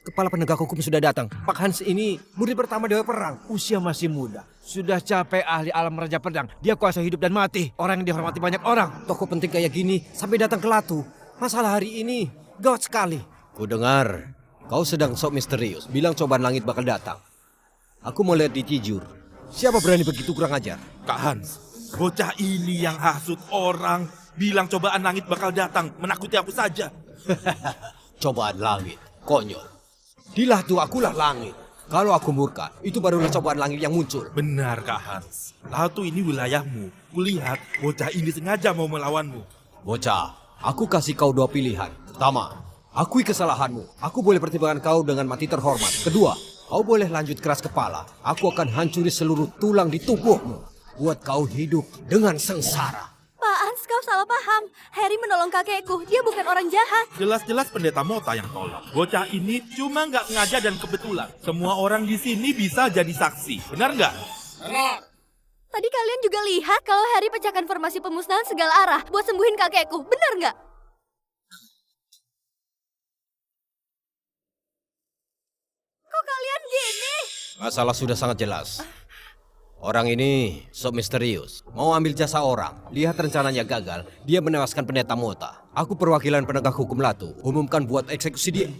Kepala penegak hukum sudah datang. Pak Hans ini murid pertama Dewa Perang. Usia masih muda, sudah capek ahli alam raja pedang. Dia kuasa hidup dan mati. Orang yang dihormati banyak orang. Tokoh penting kayak gini sampai datang ke Latu. Masalah hari ini gawat sekali. Ku dengar kau sedang sok misterius. Bilang cobaan langit bakal datang. Aku mau lihat di Cijur. Siapa berani begitu kurang ajar? Kak Hans, bocah ini yang hasut orang, bilang cobaan langit bakal datang, menakuti aku saja. Cobaan langit, konyol. Di Latu akulah langit. Kalau aku murka, itu barulah cobaan langit yang muncul. Benar Kak Hans. Latu ini wilayahmu. Kulihat bocah ini sengaja mau melawanmu. Bocah, aku kasih kau dua pilihan. Pertama, akui kesalahanmu. Aku boleh pertimbangkan kau dengan mati terhormat. Kedua, kau boleh lanjut keras kepala. Aku akan hancuri seluruh tulang di tubuhmu. Buat kau hidup dengan sengsara. Pak Hans, kau salah paham. Harry menolong kakekku. Dia bukan orang jahat. Jelas-jelas pendeta Mota yang tolong. Bocah ini cuma nggak sengaja dan kebetulan. Semua orang di sini bisa jadi saksi. Benar nggak? Tadi kalian juga lihat kalau Harry pecahkan formasi pemusnahan segala arah buat sembuhin kakekku. Benar nggak? Kok kalian gini? Masalah sudah sangat jelas. Orang ini sok misterius. Mau ambil jasa orang. Lihat rencananya gagal. Dia menewaskan pendeta Mota. Aku perwakilan penegak hukum Latu. Umumkan buat eksekusi dia.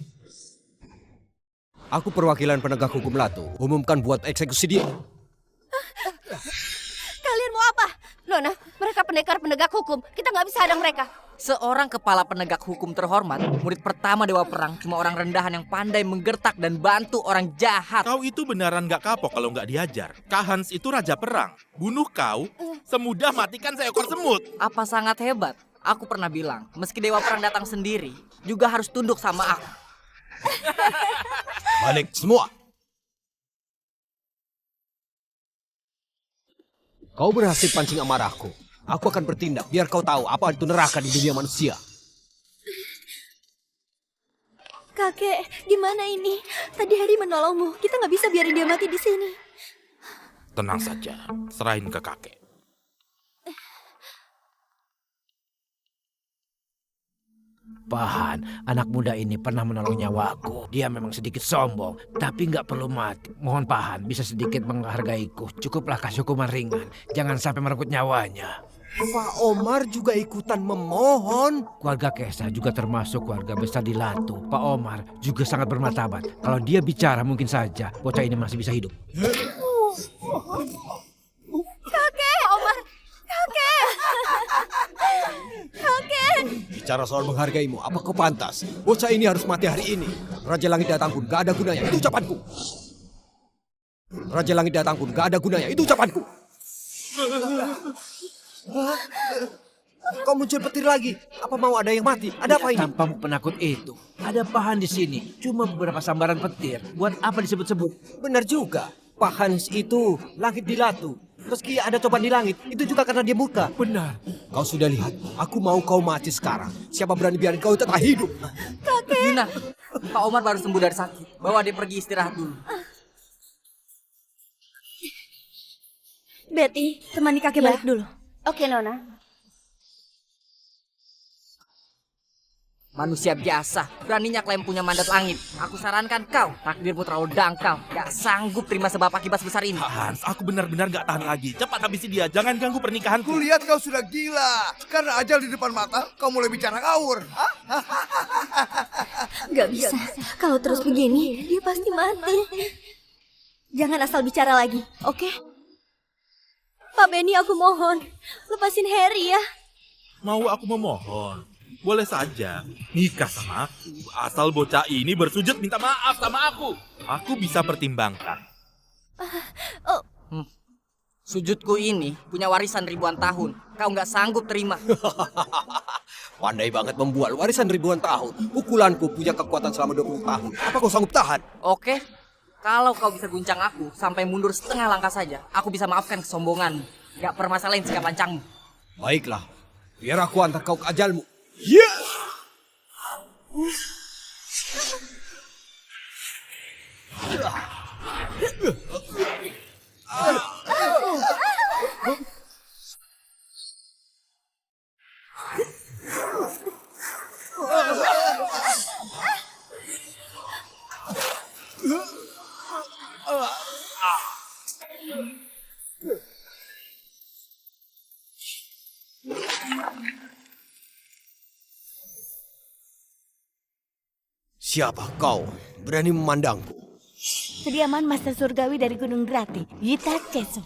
Aku perwakilan penegak hukum Latu. Umumkan buat eksekusi dia. Kalian mau apa? Nona, mereka pendekar penegak hukum. Kita nggak bisa hadang mereka. Seorang kepala penegak hukum terhormat, murid pertama Dewa Perang, cuma orang rendahan yang pandai menggertak dan bantu orang jahat. Kau itu beneran nggak kapok kalau nggak diajar. Kak Hans itu raja perang. Bunuh kau, semudah matikan seekor semut. Apa sangat hebat? Aku pernah bilang, meski Dewa Perang datang sendiri, juga harus tunduk sama aku. Balik semua. Kau berhasil pancing amarahku. Aku akan bertindak biar kau tahu apa itu neraka di dunia manusia. Kakek, gimana ini? Tadi Harry menolongmu. Kita nggak bisa biarin dia mati di sini. Tenang saja, serahin ke kakek. Pahan, anak muda ini pernah menolong nyawaku. Dia memang sedikit sombong, tapi nggak perlu mati. Mohon Pahan, bisa sedikit menghargaiku. Cukuplah kasih hukuman ringan. Jangan sampai merenggut nyawanya. Pak Omar juga ikutan memohon. Keluarga Kesa juga termasuk keluarga besar di Latu. Pak Omar juga sangat bermartabat. Kalau dia bicara mungkin saja bocah ini masih bisa hidup. Kakek, Omar. Kakek. Kakek. Bicara soal menghargaimu, apa kau pantas? Bocah ini harus mati hari ini. Raja Langit datang pun gak ada gunanya, itu ucapanku. Raja Langit datang pun gak ada gunanya, itu ucapanku. Kau muncul petir lagi. Apa mau ada yang mati? Ada apa ini? Tampamu penakut itu. Ada Pahan di sini. Cuma beberapa sambaran petir. Buat apa disebut-sebut? Benar juga. Pak Hans itu langit di Latu. Meski ada cobaan di langit, itu juga karena dia murka. Benar. Kau sudah lihat, aku mau kau mati sekarang. Siapa berani biarin kau tetap hidup? Yuna, Pak Omar baru sembuh dari sakit. Bawa dia pergi istirahat dulu. Betty, temani kakek balik dulu. Oke, Nona. Manusia biasa, beraninya klaim punya mandat langit. Aku sarankan kau, takdirmu terlalu dangkal. Gak sanggup terima sebab akibat sebesar ini. Hans, aku benar-benar gak tahan lagi. Cepat habisi dia, jangan ganggu pernikahanku. Kulihat kau sudah gila. Karena ajal di depan mata, kau mulai bicara ngawur. Gak bisa. Kalau terus begini, dia pasti mati. Jangan asal bicara lagi, oke? Pak Benny, aku mohon. Lepasin Harry ya. Mau aku memohon? Boleh saja. Nikah sama aku. Asal bocah ini bersujud minta maaf sama aku. Aku bisa pertimbangkan. Sujudku ini punya warisan ribuan tahun. Kau nggak sanggup terima. Pandai banget membual warisan ribuan tahun. Pukulanku punya kekuatan selama 20 tahun. Apa kau sanggup tahan? Oke, kalau kau bisa guncang aku sampai mundur setengah langkah saja, aku bisa maafkan kesombonganmu. Gak permasalahin sikap lancangmu. Baiklah, biar aku antar kau ke ajalmu. Siapa kau berani memandangku? Kediaman Master Surgawi dari Gunung Grati, Yita Ceso.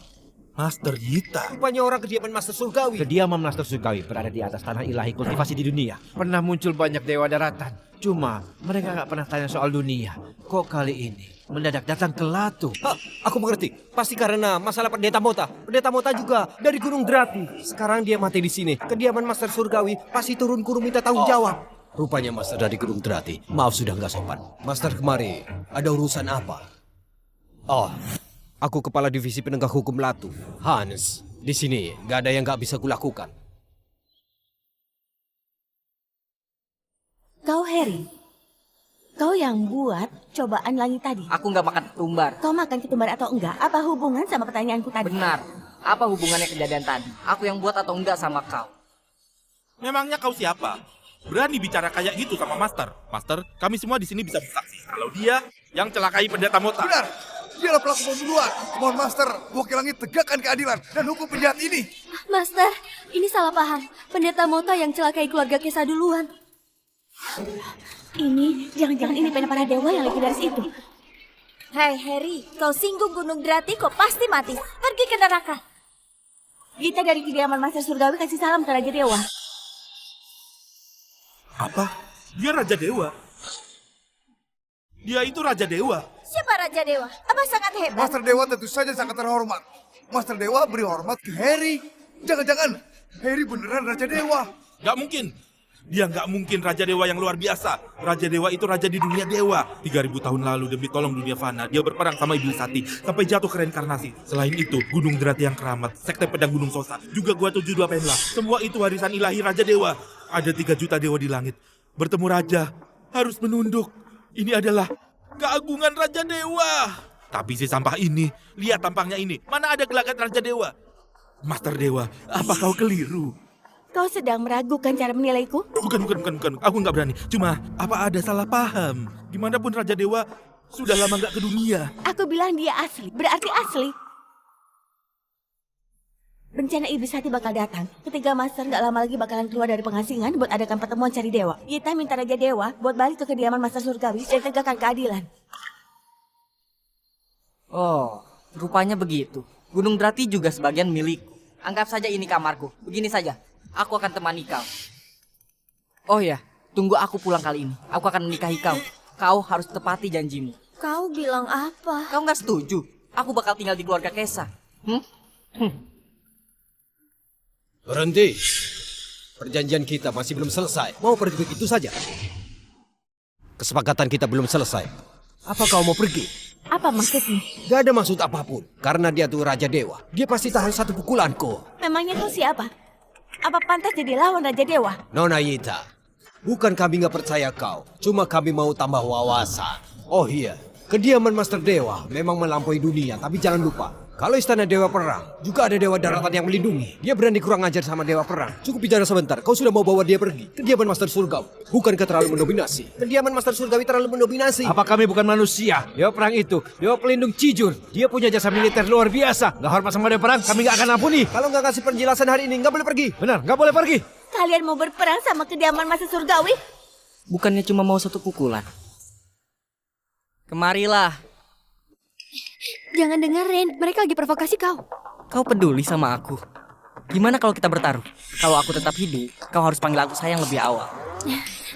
Master Yita. Rupanya orang kediaman Master Surgawi. Kediaman Master Surgawi berada di atas tanah ilahi kultivasi di dunia. Pernah muncul banyak dewa daratan. Cuma mereka nggak pernah tanya soal dunia. Kok kali ini mendadak datang ke Latu? Hah, aku mengerti. Pasti karena masalah Pendeta Mota. Pendeta Mota juga dari Gunung Drati. Sekarang dia mati di sini. Kediaman Master Surgawi pasti turun gunung minta tanggung jawab. Rupanya Master dari Gunung Drati. Maaf sudah nggak sopan. Master kemari, ada urusan apa? Oh, aku kepala divisi penegak hukum Latu, Hans. Di sini nggak ada yang nggak bisa kulakukan. Kau Harry, kau yang buat cobaan langit tadi. Aku nggak makan ketumbar. Kau makan ketumbar atau enggak? Apa hubungan sama pertanyaanku tadi? Benar. Apa hubungannya kejadian tadi? Aku yang buat atau enggak sama kau? Memangnya kau siapa? Berani bicara kayak gitu sama Master? Master, kami semua di sini bisa bersaksi kalau dia yang celakai Pendeta Mota. Benar, dialah pelaku pembunuhan. Mohon Master, wakil langit tegakkan keadilan dan hukum penjahat ini. Master, ini salah paham. Pendeta Mota yang celakai keluarga Kesa duluan. Ini, jangan-jangan ini pena para dewa yang legendaris itu. Hai Harry, kau singgung Gunung Drati kau pasti mati. Pergi ke neraka. Kita dari kediaman Master Surgawi kasih salam ke Raja Dewa. Apa? Dia Raja Dewa? Dia itu Raja Dewa? Siapa Raja Dewa? Apa sangat hebat? Master Dewa tentu saja sangat terhormat. Master Dewa beri hormat ke Harry. Jangan-jangan Harry beneran Raja Dewa. Gak mungkin. Dia nggak mungkin Raja Dewa yang luar biasa. Raja Dewa itu raja di dunia dewa. 3000 tahun lalu demi tolong dunia fana, dia berperang sama Iblis Sati sampai jatuh ke reinkarnasi. Selain itu, Gunung Drati yang keramat, Sekte Pedang Gunung Sosa, juga Gua 72 Penla. Semua itu warisan ilahi Raja Dewa. Ada 3 juta dewa di langit. Bertemu raja, harus menunduk. Ini adalah keagungan Raja Dewa. Tapi si sampah ini, lihat tampangnya ini. Mana ada gelagat Raja Dewa? Master Dewa, apa kau keliru? Kau sedang meragukan cara menilaiku? Bukan. Aku nggak berani. Cuma, apa ada salah paham? Dimanapun Raja Dewa sudah lama nggak ke dunia. Aku bilang dia asli, berarti asli. Bencana Iblis Hati bakal datang. Ketiga Master nggak lama lagi bakalan keluar dari pengasingan buat adakan pertemuan cari dewa. Kita minta Raja Dewa buat balik ke kediaman Master Surgawi dan tegakkan keadilan. Oh, rupanya begitu. Gunung Drati juga sebagian milikku. Anggap saja ini kamarku. Begini saja, aku akan temani kau. Oh ya, tunggu aku pulang kali ini. Aku akan menikahi kau. Kau harus tepati janjimu. Kau bilang apa? Kau nggak setuju? Aku bakal tinggal di keluarga Kesa. Berhenti. Perjanjian kita masih belum selesai. Mau pergi begitu saja? Kesepakatan kita belum selesai. Apa kau mau pergi? Apa maksudnya? Gak ada maksud apapun. Karena dia tuh Raja Dewa. Dia pasti tahan satu pukulanku. Memangnya kau siapa? Apa pantas jadi lawan Raja Dewa? Nona Yita, bukan kami gak percaya kau. Cuma kami mau tambah wawasan. Oh iya, kediaman Master Dewa memang melampaui dunia. Tapi jangan lupa, kalau istana Dewa Perang, juga ada Dewa Daratan yang melindungi. Dia berani kurang ajar sama Dewa Perang. Cukup bicara sebentar, kau sudah mau bawa dia pergi. Kediaman Master Surgawi, bukankah terlalu mendominasi? Kediaman Master Surgawi terlalu mendominasi. Apa kami bukan manusia? Dewa Perang itu, Dewa Pelindung Cijur. Dia punya jasa militer luar biasa. Gak hormat sama Dewa Perang, kami gak akan ampuni. Kalau nggak kasih penjelasan hari ini, nggak boleh pergi. Benar, gak boleh pergi. Kalian mau berperang sama kediaman Master Surgawi? Bukannya cuma mau satu pukulan. Kemarilah. Jangan dengerin, mereka lagi provokasi kau. Kau peduli sama aku? Gimana kalau kita bertaruh? Kalau aku tetap hidup, kau harus panggil aku sayang lebih awal.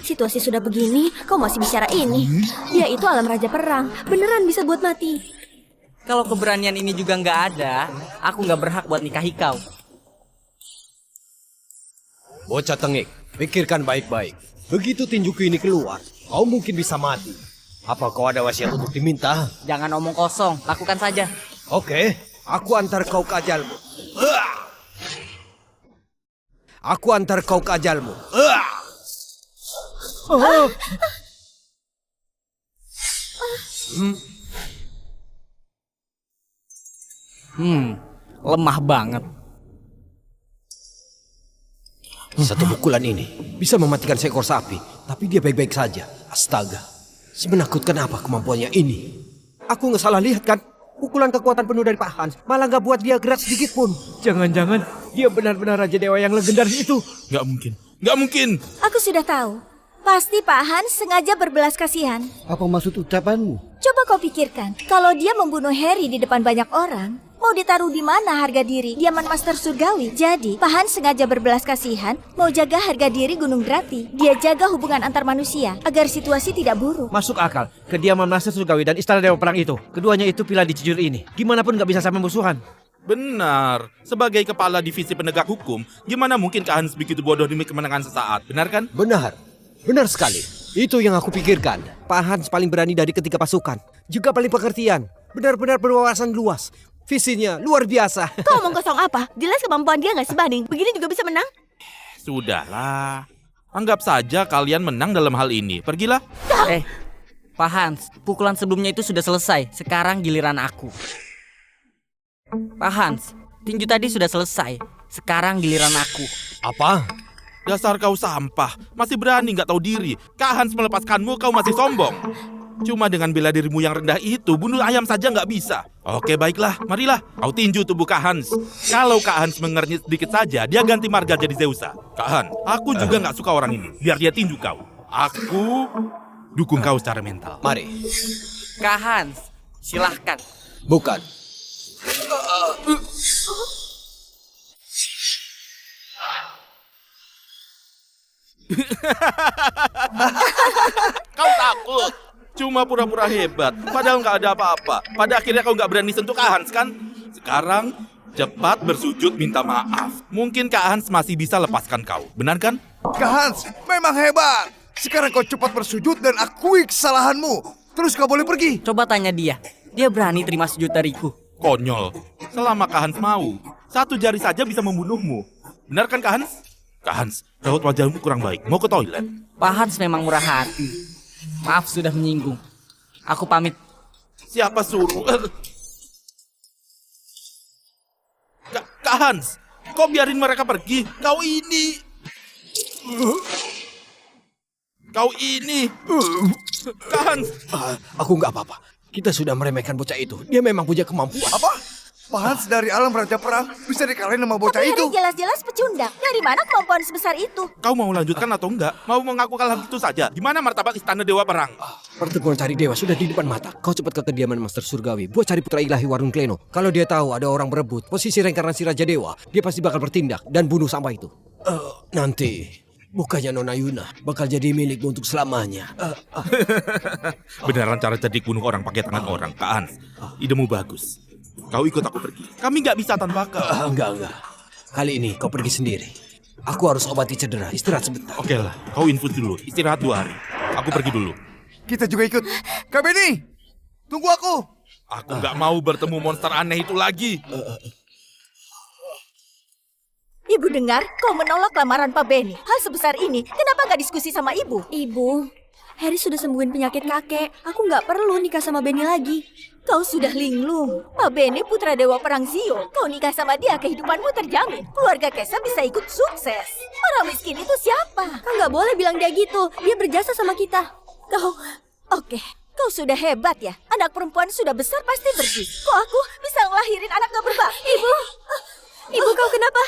Situasi sudah begini, kau masih bicara ini. Dia itu alam raja perang, beneran bisa buat mati. Kalau keberanian ini juga nggak ada, aku nggak berhak buat nikahi kau. Bocah tengik, pikirkan baik-baik. Begitu tinjuku ini keluar, kau mungkin bisa mati. Apa kau ada wasiat untuk diminta? Jangan omong kosong, lakukan saja. Oke, aku antar kau ke ajalmu. Aku antar kau ke ajalmu. Lemah banget. Satu pukulan ini bisa mematikan seekor sapi, tapi dia baik-baik saja. Astaga, semenakutkan apa kemampuannya ini? Aku nggak salah lihat kan? Pukulan kekuatan penuh dari Pak Hans malah nggak buat dia gerak sedikit pun. Jangan-jangan dia benar-benar Raja Dewa yang legendaris itu. Nggak mungkin. Nggak mungkin. Aku sudah tahu. Pasti Pak Hans sengaja berbelas kasihan. Apa maksud ucapanmu? Coba kau pikirkan, kalau dia membunuh Harry di depan banyak orang, Mau ditaruh di mana harga diri Diaman Master Surgawi? Jadi, Pahan sengaja berbelas kasihan mau jaga harga diri Gunung Drati. Dia jaga hubungan antar manusia agar situasi tidak buruk. Masuk akal. Kediaman Master Surgawi dan Istana Dewa Perang itu, keduanya itu pilar di Cianjur ini. Gimana pun nggak bisa sampai musuhan. Benar. Sebagai kepala divisi penegak hukum, gimana mungkin Kak Hans begitu bodoh demi kemenangan sesaat? Benar kan? Benar. Benar sekali. Itu yang aku pikirkan. Pak Hans paling berani dari ketiga pasukan. Juga paling pengertian. Benar-benar berwawasan luas. Visinya luar biasa. Kau omong kosong apa? Jelas kemampuan dia nggak sebanding. Begini juga bisa menang? Sudahlah. Anggap saja kalian menang dalam hal ini. Pergilah. Pak Hans, pukulan sebelumnya itu sudah selesai. Sekarang giliran aku. Pak Hans, tinju tadi sudah selesai. Sekarang giliran aku. Apa? Dasar kau sampah. Masih berani nggak tahu diri. Kak Hans melepaskanmu, kau masih sombong. Cuma dengan bela dirimu yang rendah itu, bunuh ayam saja nggak bisa. Oke, baiklah. Marilah, kau tinju tubuh Kak Hans. Kalau Kak Hans mengernyit sedikit saja, dia ganti marga jadi Zeusa. Kak Hans, aku juga nggak suka orang ini. Biar dia tinju kau. Aku dukung kau secara mental. Mari. Kak Hans, silahkan. Bukan. Kau takut? Cuma pura-pura hebat, padahal nggak ada apa-apa. Pada akhirnya kau nggak berani sentuh Kak Hans kan? Sekarang cepat bersujud minta maaf. Mungkin Kak Hans masih bisa lepaskan kau, benar kan? Kak Hans, memang hebat. Sekarang kau cepat bersujud dan akui kesalahanmu. Terus kau boleh pergi. Coba tanya dia. Dia berani terima sujud dariku. Konyol. Selama Kak Hans mau, satu jari saja bisa membunuhmu. Benar kan Kak Hans? Kak Hans, raut wajahmu kurang baik. Mau ke toilet? Pak Hans memang murah hati. Maaf sudah menyinggung. Aku pamit. Siapa suruh? Kak Hans, kau biarin mereka pergi. Kau ini. Kak Hans. Aku nggak apa-apa. Kita sudah meremehkan bocah itu. Dia memang punya kemampuan. Apa? Pak Hans dari alam Raja Perang bisa dikalahin sama bocah Tapi itu. Harry jelas-jelas pecundang. Dari mana kemampuan sebesar itu? Kau mau lanjutkan atau enggak? Mau mengaku kalah gitu saja? Gimana martabat Istana Dewa Perang? Pertemuan cari dewa sudah di depan mata. Kau cepat ke kediaman Master Surgawi. Buat cari putra ilahi Warung Kleno. Kalau dia tahu ada orang berebut posisi reinkarnasi Raja Dewa, dia pasti bakal bertindak dan bunuh sampah itu. Nanti bukannya Nona Yuna bakal jadi milikmu untuk selamanya. Beneran cara cerdik bunuh orang pakai tangan orang, Kak Hans. Idemu bagus. Kau ikut aku pergi. Kami nggak bisa tanpa kau. Enggak. Kali ini kau pergi sendiri. Aku harus obati cedera. Istirahat sebentar. Oke lah, kau infus dulu. Istirahat 2 hari. Aku pergi dulu. Kita juga ikut. Kak Benny, tunggu aku. Aku nggak mau bertemu monster aneh itu lagi. Ibu dengar kau menolak lamaran Pak Benny. Hal sebesar ini, kenapa nggak diskusi sama ibu? Ibu, Harry sudah sembuhin penyakit kakek. Aku nggak perlu nikah sama Benny lagi. Kau sudah linglung. Pak Benny putra Dewa Perang Zio. Kau nikah sama dia, kehidupanmu terjamin. Keluarga Kesa bisa ikut sukses. Orang miskin itu siapa? Kau nggak boleh bilang dia gitu. Dia berjasa sama kita. Oke. Kau sudah hebat ya. Anak perempuan sudah besar pasti pergi. Kok aku bisa ngelahirin anak gak berbakti? Ibu kau kenapa?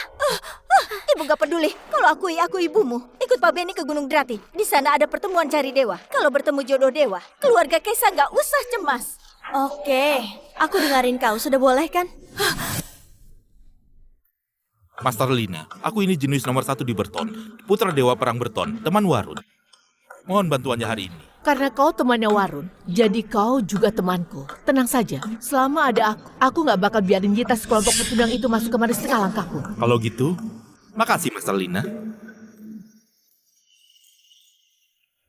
Ibu gak peduli. Kalau aku ibumu. Ikut Pak Benny ke Gunung Drati. Di sana ada pertemuan cari dewa. Kalau bertemu jodoh dewa, keluarga Kesa gak usah cemas. Oke, aku dengerin kau. Sudah boleh kan? Master Lina, aku ini jenius nomor 1 di Berton. Putra Dewa Perang Berton, teman Warun. Mohon bantuannya hari ini. Karena kau temannya Warun, jadi kau juga temanku. Tenang saja, selama ada aku nggak bakal biarin kita sekelompok pecundang itu masuk kemari setengah langkah pun. Kalau gitu, makasih Master Lina.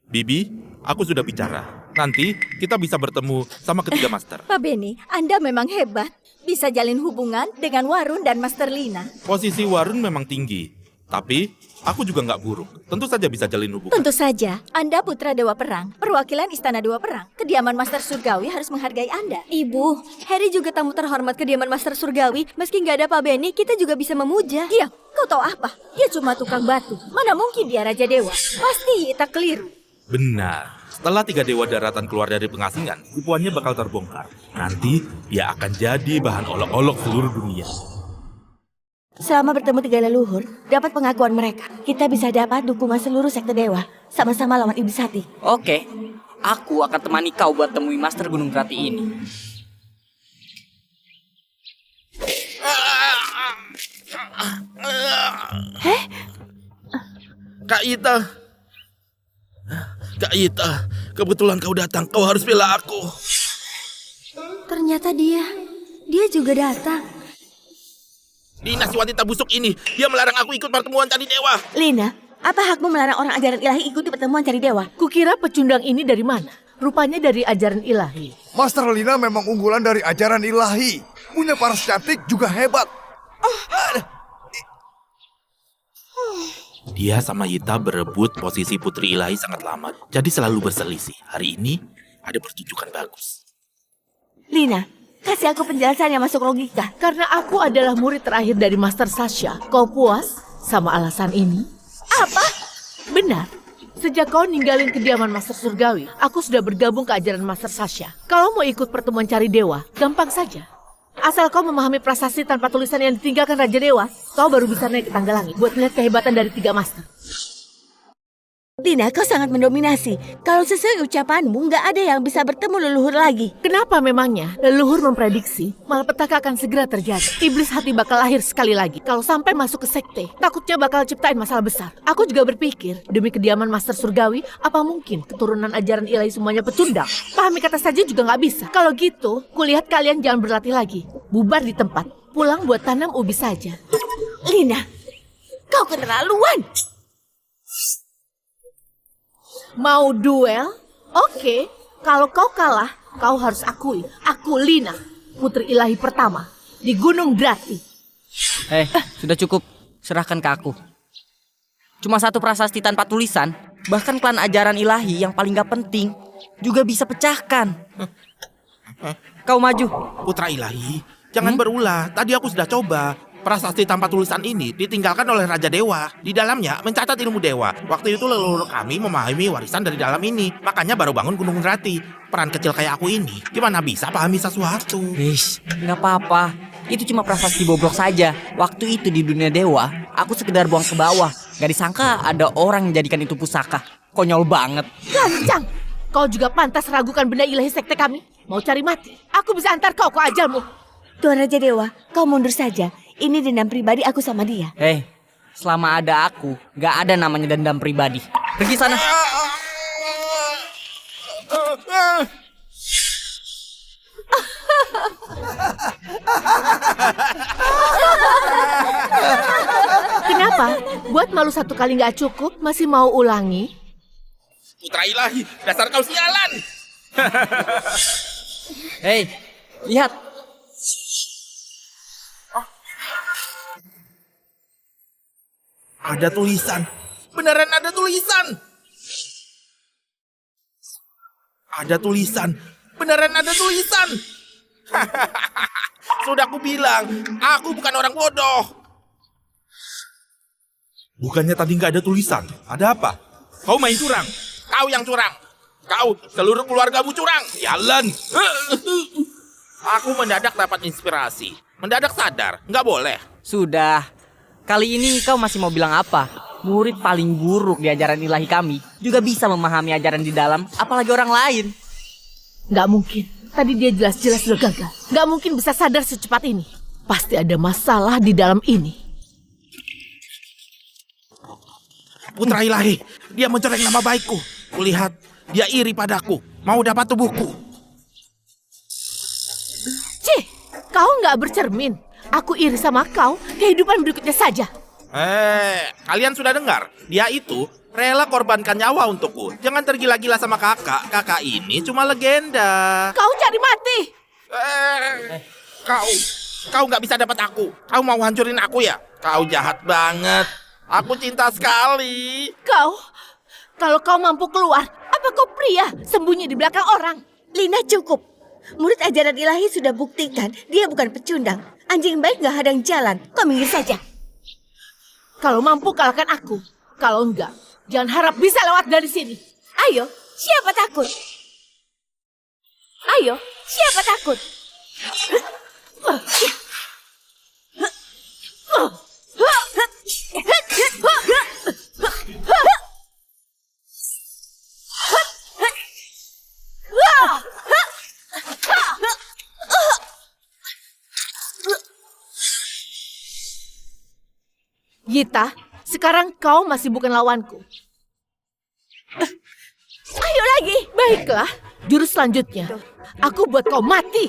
Bibi, aku sudah bicara. Nanti kita bisa bertemu sama ketiga master. Pak Benny, Anda memang hebat. Bisa jalin hubungan dengan Warun dan Master Lina. Posisi Warun memang tinggi, tapi aku juga nggak buruk. Tentu saja bisa jalin hubungan. Tentu saja, Anda putra Dewa Perang, perwakilan Istana Dewa Perang. Kediaman Master Surgawi harus menghargai Anda. Ibu, Harry juga tamu terhormat kediaman Master Surgawi. Meski nggak ada Pak Benny, kita juga bisa memuja. Diam, kau tahu apa? Dia cuma tukang batu. Mana mungkin dia Raja Dewa? Pasti kita keliru. Benar. Setelah 3 dewa daratan keluar dari pengasingan, tipuannya bakal terbongkar. Nanti dia akan jadi bahan olok-olok seluruh dunia. Selama bertemu 3 leluhur, dapat pengakuan mereka. Kita bisa dapat dukungan seluruh sekte dewa. Sama-sama lawan Iblis Hati. Oke, aku akan temani kau buat temui Master Gunung Drati ini. Kak Ita. Kak Ita, kebetulan kau datang. Kau harus bela aku. Ternyata dia juga datang. Lina, si wanita busuk ini, dia melarang aku ikut pertemuan cari dewa. Lina, apa hakmu melarang orang ajaran ilahi ikuti pertemuan cari dewa? Kukira pecundang ini dari mana? Rupanya dari ajaran ilahi. Master Lina memang unggulan dari ajaran ilahi. Punya paras cantik juga hebat. Dia sama Ita berebut posisi putri ilahi sangat lama, jadi selalu berselisih. Hari ini ada pertunjukan bagus. Lina, kasih aku penjelasan yang masuk logika. Karena aku adalah murid terakhir dari Master Sasha. Kau puas sama alasan ini? Apa? Benar. Sejak kau ninggalin kediaman Master Surgawi, aku sudah bergabung ke ajaran Master Sasha. Kalau mau ikut pertemuan cari dewa, gampang saja. Asal kau memahami prasasti tanpa tulisan yang ditinggalkan Raja Dewa, kau baru bisa naik ke tangga langit buat melihat kehebatan dari 3 master. Lina, kau sangat mendominasi. Kalau sesuai ucapanmu, nggak ada yang bisa bertemu leluhur lagi. Kenapa memangnya? Leluhur memprediksi malapetaka akan segera terjadi. Iblis hati bakal lahir sekali lagi. Kalau sampai masuk ke sekte, takutnya bakal ciptain masalah besar. Aku juga berpikir, demi kediaman Master Surgawi, apa mungkin keturunan ajaran ilahi semuanya pecundang? Pahami kata saja juga nggak bisa. Kalau gitu, kulihat kalian jangan berlatih lagi. Bubar di tempat, pulang buat tanam ubi saja. Lina, kau keterlaluan. Mau duel? Oke. Kalau kau kalah, kau harus akui. Aku Lina, putri ilahi pertama di Gunung Drati. Sudah cukup. Serahkan ke aku. Cuma satu prasasti tanpa tulisan, bahkan klan ajaran ilahi yang paling gak penting, juga bisa pecahkan. Kau maju. Putra ilahi, jangan berulah. Tadi aku sudah coba. Prasasti tanpa tulisan ini ditinggalkan oleh Raja Dewa. Di dalamnya mencatat ilmu dewa. Waktu itu leluhur kami memahami warisan dari dalam ini. Makanya baru bangun Gunung Drati. Peran kecil kayak aku ini, gimana bisa pahami sesuatu? Nggak apa-apa. Itu cuma prasasti bobrok saja. Waktu itu di dunia dewa, aku sekedar buang ke bawah. Gak disangka ada orang menjadikan itu pusaka. Konyol banget. Lancang! Kau juga pantas ragukan benda ilahi sekte kami. Mau cari mati? Aku bisa antar kau ke ajalmu. Tuan Raja Dewa, kau mundur saja. Ini dendam pribadi aku sama dia. Selama ada aku, gak ada namanya dendam pribadi. Pergi sana. Kenapa? Buat malu satu kali gak cukup, masih mau ulangi? Putra ilahi, dasar kau sialan! Lihat. Ada tulisan. Beneran ada tulisan. Ada tulisan. Beneran ada tulisan. Sudah aku bilang, aku bukan orang bodoh. Bukannya tadi nggak ada tulisan. Ada apa? Kau main curang. Kau yang curang. Kau, seluruh keluargamu curang. Sialan. Aku mendadak dapat inspirasi. Mendadak sadar, nggak boleh. Sudah. Kali ini kau masih mau bilang apa? Murid paling buruk di ajaran ilahi kami juga bisa memahami ajaran di dalam, apalagi orang lain. Gak mungkin. Tadi dia jelas-jelas sudah gagal. Gak mungkin bisa sadar secepat ini. Pasti ada masalah di dalam ini. Putra ilahi, dia mencoreng nama baikku. Kulihat, dia iri padaku. Mau dapat tubuhku. Cih, kau gak bercermin. Aku iri sama kau, kehidupan berikutnya saja. Kalian sudah dengar? Dia itu rela korbankan nyawa untukku. Jangan tergila-gila sama kakak. Kakak ini cuma legenda. Kau cari mati. Kau nggak bisa dapat aku. Kau mau hancurin aku ya? Kau jahat banget. Aku cinta sekali. Kalau kau mampu keluar, apa kau pria sembunyi di belakang orang? Lina, cukup. Murid ajaran ilahi sudah buktikan dia bukan pecundang. Anjing baik gak hadang jalan. Kau minggir saja. Kalau mampu kalahkan aku. Kalau enggak, jangan harap bisa lewat dari sini. Ayo, siapa takut? Ayo, siapa takut? Gita, sekarang kau masih bukan lawanku. Ayo lagi. Baiklah, jurus selanjutnya. Aku buat kau mati.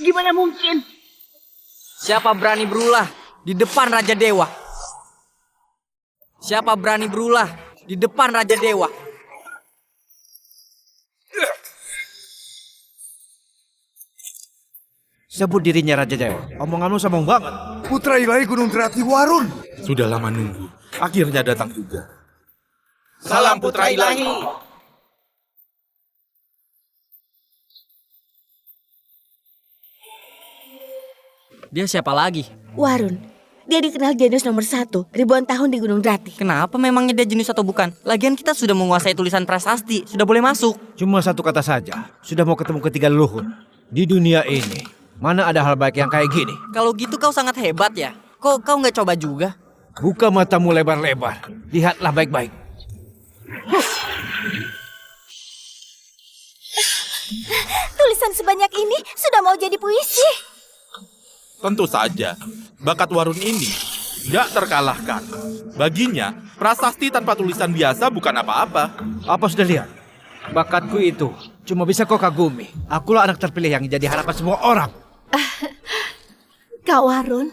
Gimana mungkin? Siapa berani berulah di depan Raja Dewa? Siapa berani berulah di depan Raja Dewa? Sebut dirinya Raja Dewa. Omonganmu sombong banget. Putra ilahi Gunung Derati Warun. Sudah lama nunggu. Akhirnya datang juga. Salam Putra Ilahi. Dia siapa lagi? Warun. Dia dikenal jenius nomor 1 ribuan tahun di Gunung Drati. Kenapa memangnya dia jenius atau bukan? Lagian kita sudah menguasai tulisan prasasti, sudah boleh masuk. Cuma satu kata saja. Sudah mau ketemu ketiga leluhur. Di dunia ini, mana ada hal baik yang kayak gini? Kalau gitu kau sangat hebat ya. Kok kau nggak coba juga? Buka matamu lebar-lebar. Lihatlah baik-baik. Tulisan sebanyak ini sudah mau jadi puisi. Tentu saja, bakat Warun ini tidak terkalahkan. Baginya, prasasti tanpa tulisan biasa bukan apa-apa. Apa sudah lihat? Bakatku itu cuma bisa kau kagumi. Akulah anak terpilih yang jadi harapan semua orang. Kak Warun,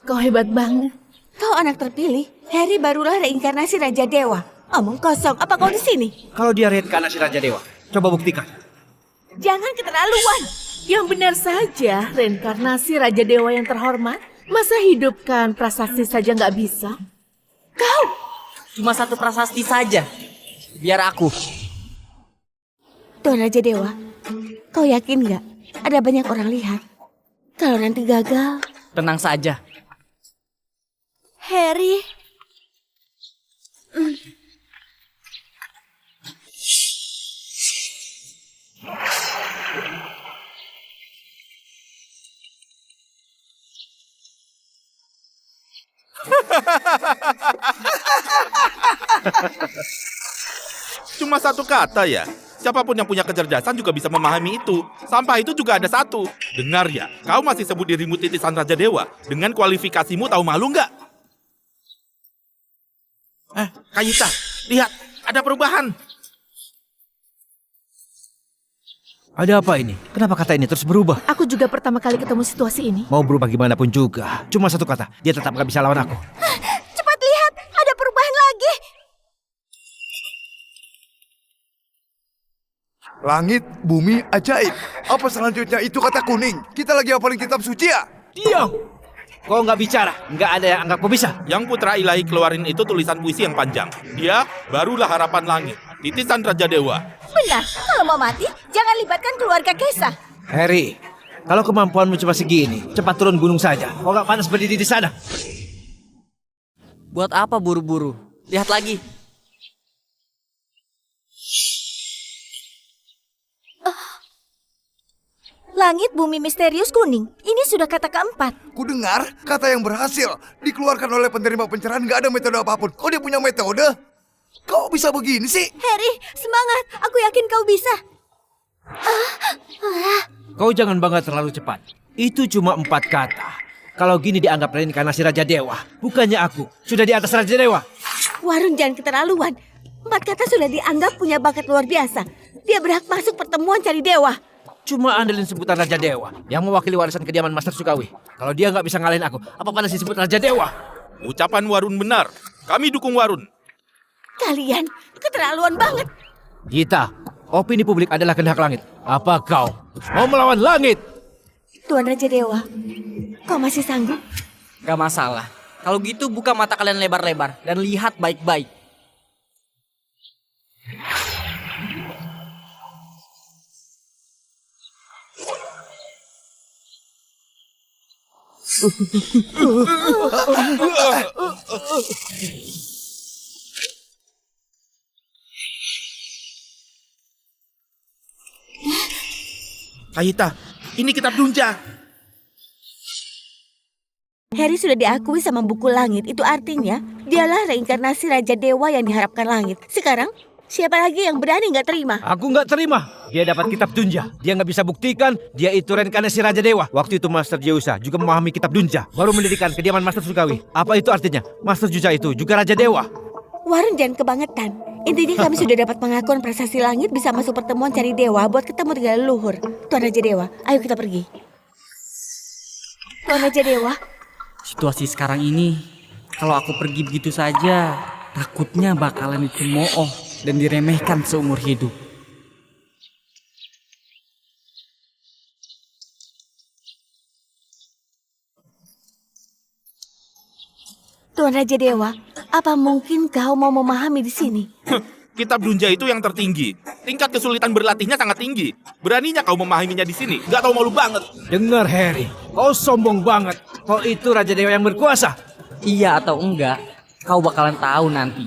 kau hebat banget. Kau anak terpilih. Harry barulah reinkarnasi Raja Dewa. Omong kosong. Apa kau di sini? Kalau dia reinkarnasi Raja Dewa, coba buktikan. Jangan keterlaluan. Yang benar saja, reinkarnasi Raja Dewa yang terhormat. Masa hidupkan prasasti saja nggak bisa? Kau. Cuma satu prasasti saja. Biar aku. Tuan Raja Dewa, kau yakin nggak? Ada banyak orang lihat. Kalau nanti gagal. Tenang saja. Harry. Cuma satu kata ya. Siapapun yang punya kecerdasan juga bisa memahami itu. Sampah itu juga ada satu. Dengar ya, kau masih sebut dirimu titisan Raja Dewa. Dengan kualifikasimu tahu malu nggak? Kayita, lihat, ada perubahan. Ada apa ini? Kenapa kata ini terus berubah? Aku juga pertama kali ketemu situasi ini. Mau berubah gimana pun juga. Cuma satu kata, dia tetap gak bisa lawan aku. Cepat lihat, ada perubahan lagi. Langit, bumi, ajaib. Apa selanjutnya itu kata kuning? Kita lagi hafalin kitab suci ya? Diam! Kau nggak bicara, nggak ada yang anggap kau bisa. Yang Putra Ilahi keluarin itu tulisan puisi yang panjang. Dia barulah harapan langit, titisan Raja Dewa. Benar, kalau mau mati, jangan libatkan keluarga Kesa. Harry, kalau kemampuanmu cuma segini, cepat turun gunung saja. Kau nggak panas berdiri di sana. Buat apa buru-buru? Lihat lagi. Langit, bumi misterius kuning. Ini sudah kata keempat. Ku dengar kata yang berhasil dikeluarkan oleh penerima pencerahan nggak ada metode apapun. Kok dia punya metode? Kok bisa begini sih? Harry, semangat. Aku yakin kau bisa. Kau jangan bangga terlalu cepat. Itu cuma 4 kata. Kalau gini dianggap reinkarnasi Raja Dewa. Bukannya aku, sudah di atas Raja Dewa. Warung jangan keterlaluan. 4 kata sudah dianggap punya bakat luar biasa. Dia berhak masuk pertemuan cari dewa. Cuma andelin sebutan Raja Dewa yang mewakili warisan kediaman Master Sukawi. Kalau dia nggak bisa ngalahin aku, apa panas disebut Raja Dewa? Ucapan Warun benar. Kami dukung Warun. Kalian keterlaluan banget. Gita, opini publik adalah kehendak langit. Apa kau mau melawan langit? Tuan Raja Dewa, kau masih sanggup? Gak masalah. Kalau gitu buka mata kalian lebar-lebar dan lihat baik-baik. Kaita, ini kitab Dunja. Harry sudah diakui sama buku langit. Itu artinya dialah reinkarnasi Raja Dewa yang diharapkan langit. Sekarang, siapa lagi yang berani nggak terima? Aku nggak terima. Dia dapat kitab Dunja. Dia nggak bisa buktikan dia itu reinkarnasi Raja Dewa. Waktu itu Master Jeusa juga memahami kitab Dunja. Baru mendirikan kediaman Master Surgawi. Apa itu artinya? Master Jeusa itu juga Raja Dewa. Warren jangan kebangetan. Intinya kami sudah dapat pengakuan prestasi langit bisa masuk pertemuan cari dewa buat ketemu dengan leluhur. Tuan Raja Dewa, ayo kita pergi. Tuan Raja Dewa, Situasi sekarang ini, kalau aku pergi begitu saja, takutnya bakalan dicemooh dan diremehkan seumur hidup. Tuan Raja Dewa, apa mungkin kau mau memahami di sini? Kitab Dunja itu yang tertinggi. Tingkat kesulitan berlatihnya sangat tinggi. Beraninya kau memahaminya di sini. Gak tahu malu banget. Dengar Harry, kau sombong banget. Kau itu Raja Dewa yang berkuasa. Iya atau enggak, kau bakalan tahu nanti.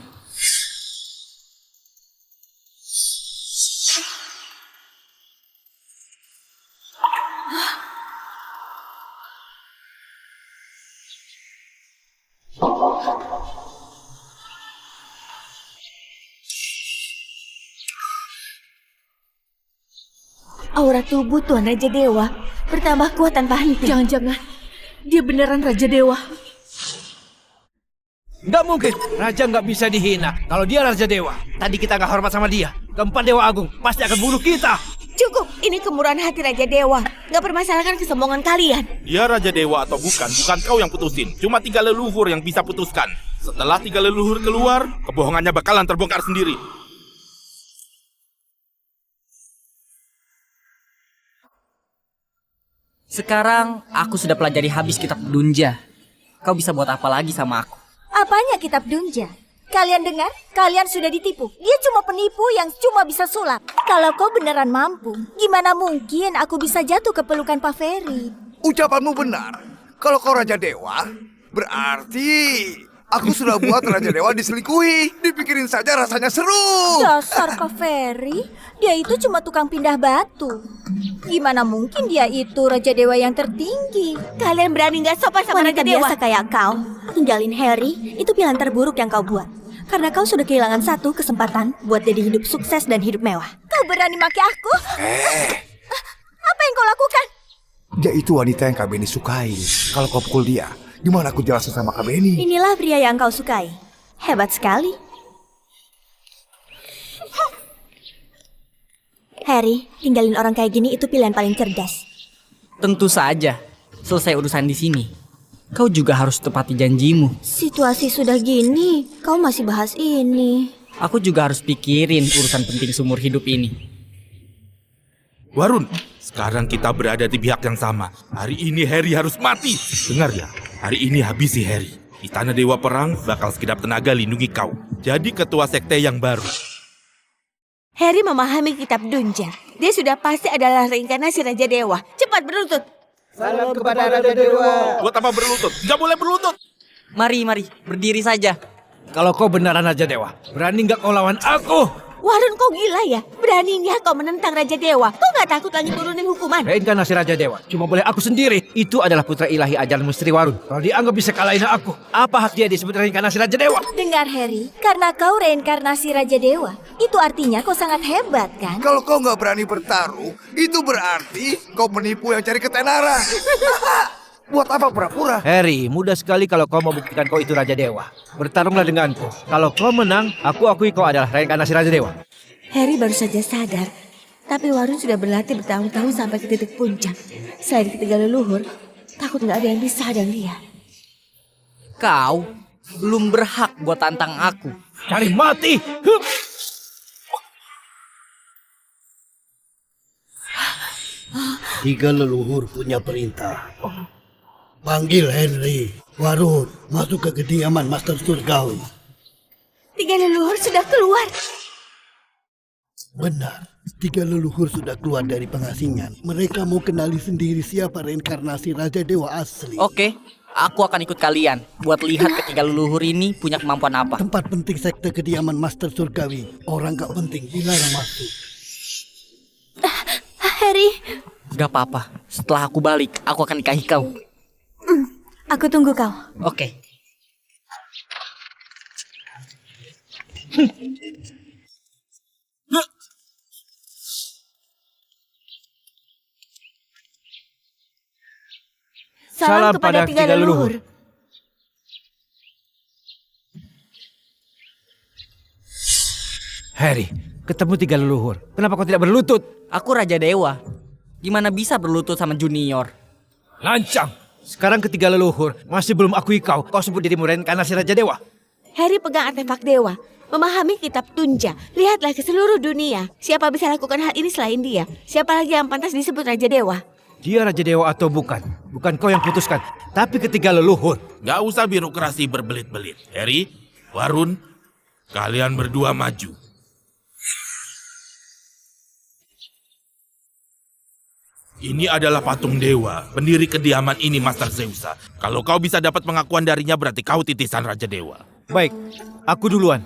Aura tubuh Tuan Raja Dewa bertambah kuat tanpa henti. Jangan-jangan dia beneran Raja Dewa. Nggak mungkin, Raja nggak bisa dihina. Kalau dia Raja Dewa, tadi kita nggak hormat sama dia. Keempat Dewa Agung pasti akan bunuh kita. Cukup, ini kemurahan hati Raja Dewa. Gak permasalahkan kesombongan kalian. Ya Raja Dewa atau bukan kau yang putusin. Cuma 3 leluhur yang bisa putuskan. Setelah 3 leluhur keluar, kebohongannya bakalan terbongkar sendiri. Sekarang aku sudah pelajari habis kitab Dunja. Kau bisa buat apa lagi sama aku? Apanya kitab Dunja? Kalian dengar? Kalian sudah ditipu. Dia cuma penipu yang cuma bisa sulap. Kalau kau beneran mampu, gimana mungkin aku bisa jatuh ke pelukan Pak Ferry? Ucapanmu benar. Kalau kau Raja Dewa, berarti aku sudah buat Raja Dewa diselingkuhi. Dipikirin saja rasanya seru. Dasar Pak Ferry, dia itu cuma tukang pindah batu. Gimana mungkin dia itu Raja Dewa yang tertinggi? Kalian berani gak sopan sama Wanita Raja Dewa? biasa kayak kau, tinggalin Harry, itu pilihan terburuk yang kau buat. Karena kau sudah kehilangan satu kesempatan buat jadi hidup sukses dan hidup mewah. Kau berani maki aku? Apa yang kau lakukan? Dia itu wanita yang Kak Beni sukai. Kalau kau pukul dia, gimana aku jelasin sama Kak Beni? Inilah pria yang kau sukai. Hebat sekali. Harry, tinggalin orang kayak gini itu pilihan paling cerdas. Tentu saja. Selesai urusan di sini, kau juga harus tepati janjimu. Situasi sudah gini, kau masih bahas ini. Aku juga harus pikirin urusan penting seumur hidup ini. Warun, sekarang kita berada di pihak yang sama. Hari ini Harry harus mati. Dengar ya, hari ini habisi Harry. Istana Dewa Perang bakal sekedap tenaga lindungi kau. Jadi ketua sekte yang baru. Harry memahami kitab Dunja. Dia sudah pasti adalah reinkarnasi Raja Dewa. Cepat berlutut. Salam kepada Raja Dewa. Buat apa berlutut? Nggak boleh berlutut. Mari, berdiri saja. Kalau kau beneran Raja Dewa, berani nggak kau lawan aku? Warun, kau gila ya? Beraninya kau menentang Raja Dewa. Kau gak takut langit turunin hukuman? Reinkarnasi Raja Dewa, cuma boleh aku sendiri. Itu adalah putra ilahi ajaran misteri Warun. Kalau dianggap bisa kalahin aku, apa hak dia disebut reinkarnasi Raja Dewa? Dengar Harry, karena kau reinkarnasi Raja Dewa, itu artinya kau sangat hebat kan? Kalau kau nggak berani bertaruh, itu berarti kau penipu yang cari ketenaran. Buat apa pura-pura? Harry, mudah sekali kalau kau mau buktikan kau itu Raja Dewa. Bertarunglah denganku. Kalau kau menang, aku akui kau adalah reinkarnasi Raja Dewa. Harry baru saja sadar. Tapi Warun sudah berlatih bertahun-tahun sampai ke titik puncak. Selain ketiga leluhur, takut nggak ada yang bisa hadang dia. Kau belum berhak buat tantang aku. Cari mati! Hup! Tiga leluhur punya perintah. Panggil Henry, Warun, masuk ke kediaman Master Surgawi. Tiga leluhur sudah keluar. Benar, tiga leluhur sudah keluar dari pengasingan. Mereka mau kenali sendiri siapa reinkarnasi Raja Dewa asli. Oke, aku akan ikut kalian buat lihat ketiga leluhur ini punya kemampuan apa. Tempat penting sekte kediaman Master Surgawi. Orang gak penting dilarang masuk. Harry, Gak apa-apa, setelah aku balik, aku akan nikahi kau. Aku tunggu kau. Oke. Salam kepada tiga leluhur. Harry, ketemu tiga leluhur. Kenapa kau tidak berlutut? Aku Raja Dewa. Gimana bisa berlutut sama junior? Lancang. Sekarang ketiga leluhur masih belum akui kau. Kau sebut dirimu reinkarnasi Raja Dewa. Harry pegang artefak dewa, memahami kitab Tunja. Lihatlah ke seluruh dunia. Siapa bisa lakukan hal ini selain dia? Siapa lagi yang pantas disebut Raja Dewa? Dia Raja Dewa atau bukan? Bukan kau yang putuskan, tapi ketiga leluhur. Gak usah birokrasi berbelit-belit. Harry, Warun, kalian berdua maju. Ini adalah patung dewa, pendiri kediaman ini Master Zeusa. Kalau kau bisa dapat pengakuan darinya berarti kau titisan Raja Dewa. Baik, aku duluan.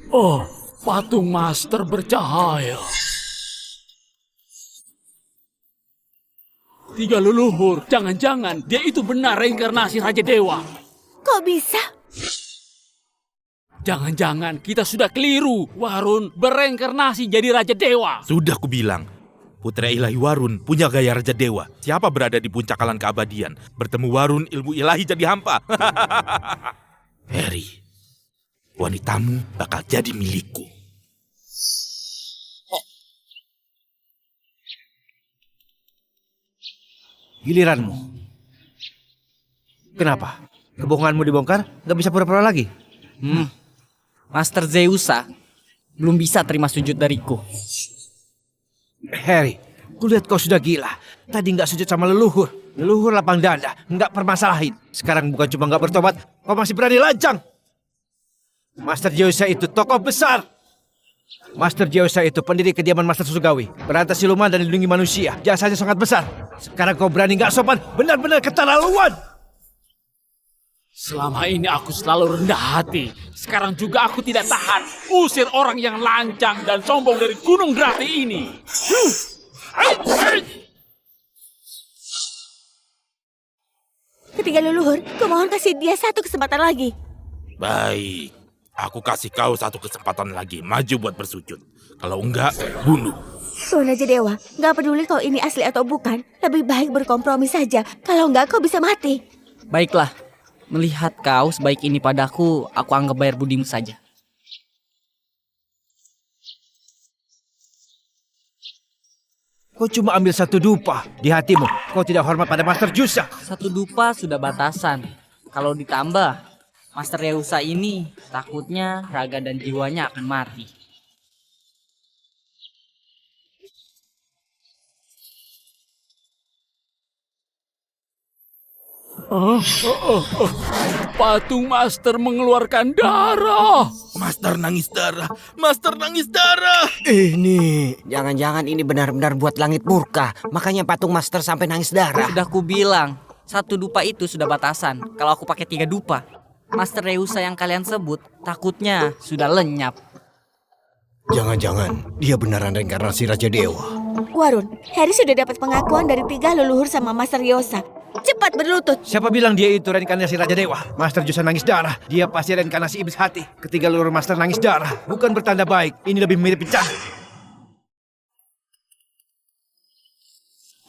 Oh, patung master bercahaya. Tiga leluhur, jangan-jangan dia itu benar reinkarnasi Raja Dewa. Kok bisa? Jangan-jangan kita sudah keliru. Warun bereinkarnasi jadi Raja Dewa. Sudah kubilang, Putra Ilahi Warun punya gaya Raja Dewa. Siapa berada di puncak alam keabadian, bertemu Warun ilmu ilahi jadi hampa. Harry, wanitamu bakal jadi milikku. Giliranmu. Kenapa? Kebohonganmu dibongkar? Gak bisa pura-pura lagi? Master Zeusa belum bisa terima sujud dariku. Harry, kulihat kau sudah gila. Tadi gak sujud sama leluhur. Leluhur lapang dada, gak permasalahin. Sekarang bukan cuma gak bertobat, kau masih berani lancang. Master Zeusa itu tokoh besar. Master Zeusa itu pendiri kediaman Master Susugawi, berantas siluman dan lindungi manusia. Jasanya sangat besar. Sekarang kau berani gak sopan, benar-benar keterlaluan. Selama ini aku selalu rendah hati. Sekarang juga aku tidak tahan. Usir orang yang lancang dan sombong dari Gunung Grati ini. Ketiga leluhur, kumohon kasih dia satu kesempatan lagi. Baik, aku kasih kau satu kesempatan lagi. Maju buat bersujud. Kalau enggak, bunuh. Tuan Raja Dewa, gak peduli kau ini asli atau bukan. Lebih baik berkompromi saja. Kalau enggak, kau bisa mati. Baiklah, melihat kau sebaik ini padaku, aku anggap bayar budimu saja. Kau cuma ambil satu dupa di hatimu. Kau tidak hormat pada Master Zeusa. Satu dupa sudah batasan. Kalau ditambah, Master Zeusa ini takutnya raga dan jiwanya akan mati. Patung master mengeluarkan darah. Master nangis darah. Master nangis darah. Ini jangan-jangan ini benar-benar buat langit murka. Makanya patung master sampai nangis darah. Sudah kubilang, satu dupa itu sudah batasan. Kalau aku pakai 3 dupa, Master Zeusa yang kalian sebut takutnya sudah lenyap. Jangan-jangan dia beneran reinkarnasi Raja Dewa. Warun, Harry sudah dapat pengakuan dari 3 leluhur sama Master Zeusa. Cepat berlutut. Siapa bilang dia itu reinkarnasi Raja Dewa? Master Zeusa nangis darah. Dia pasti reinkarnasi iblis hati. Ketiga leluhur Master nangis darah. Bukan bertanda baik. Ini lebih mirip bencana.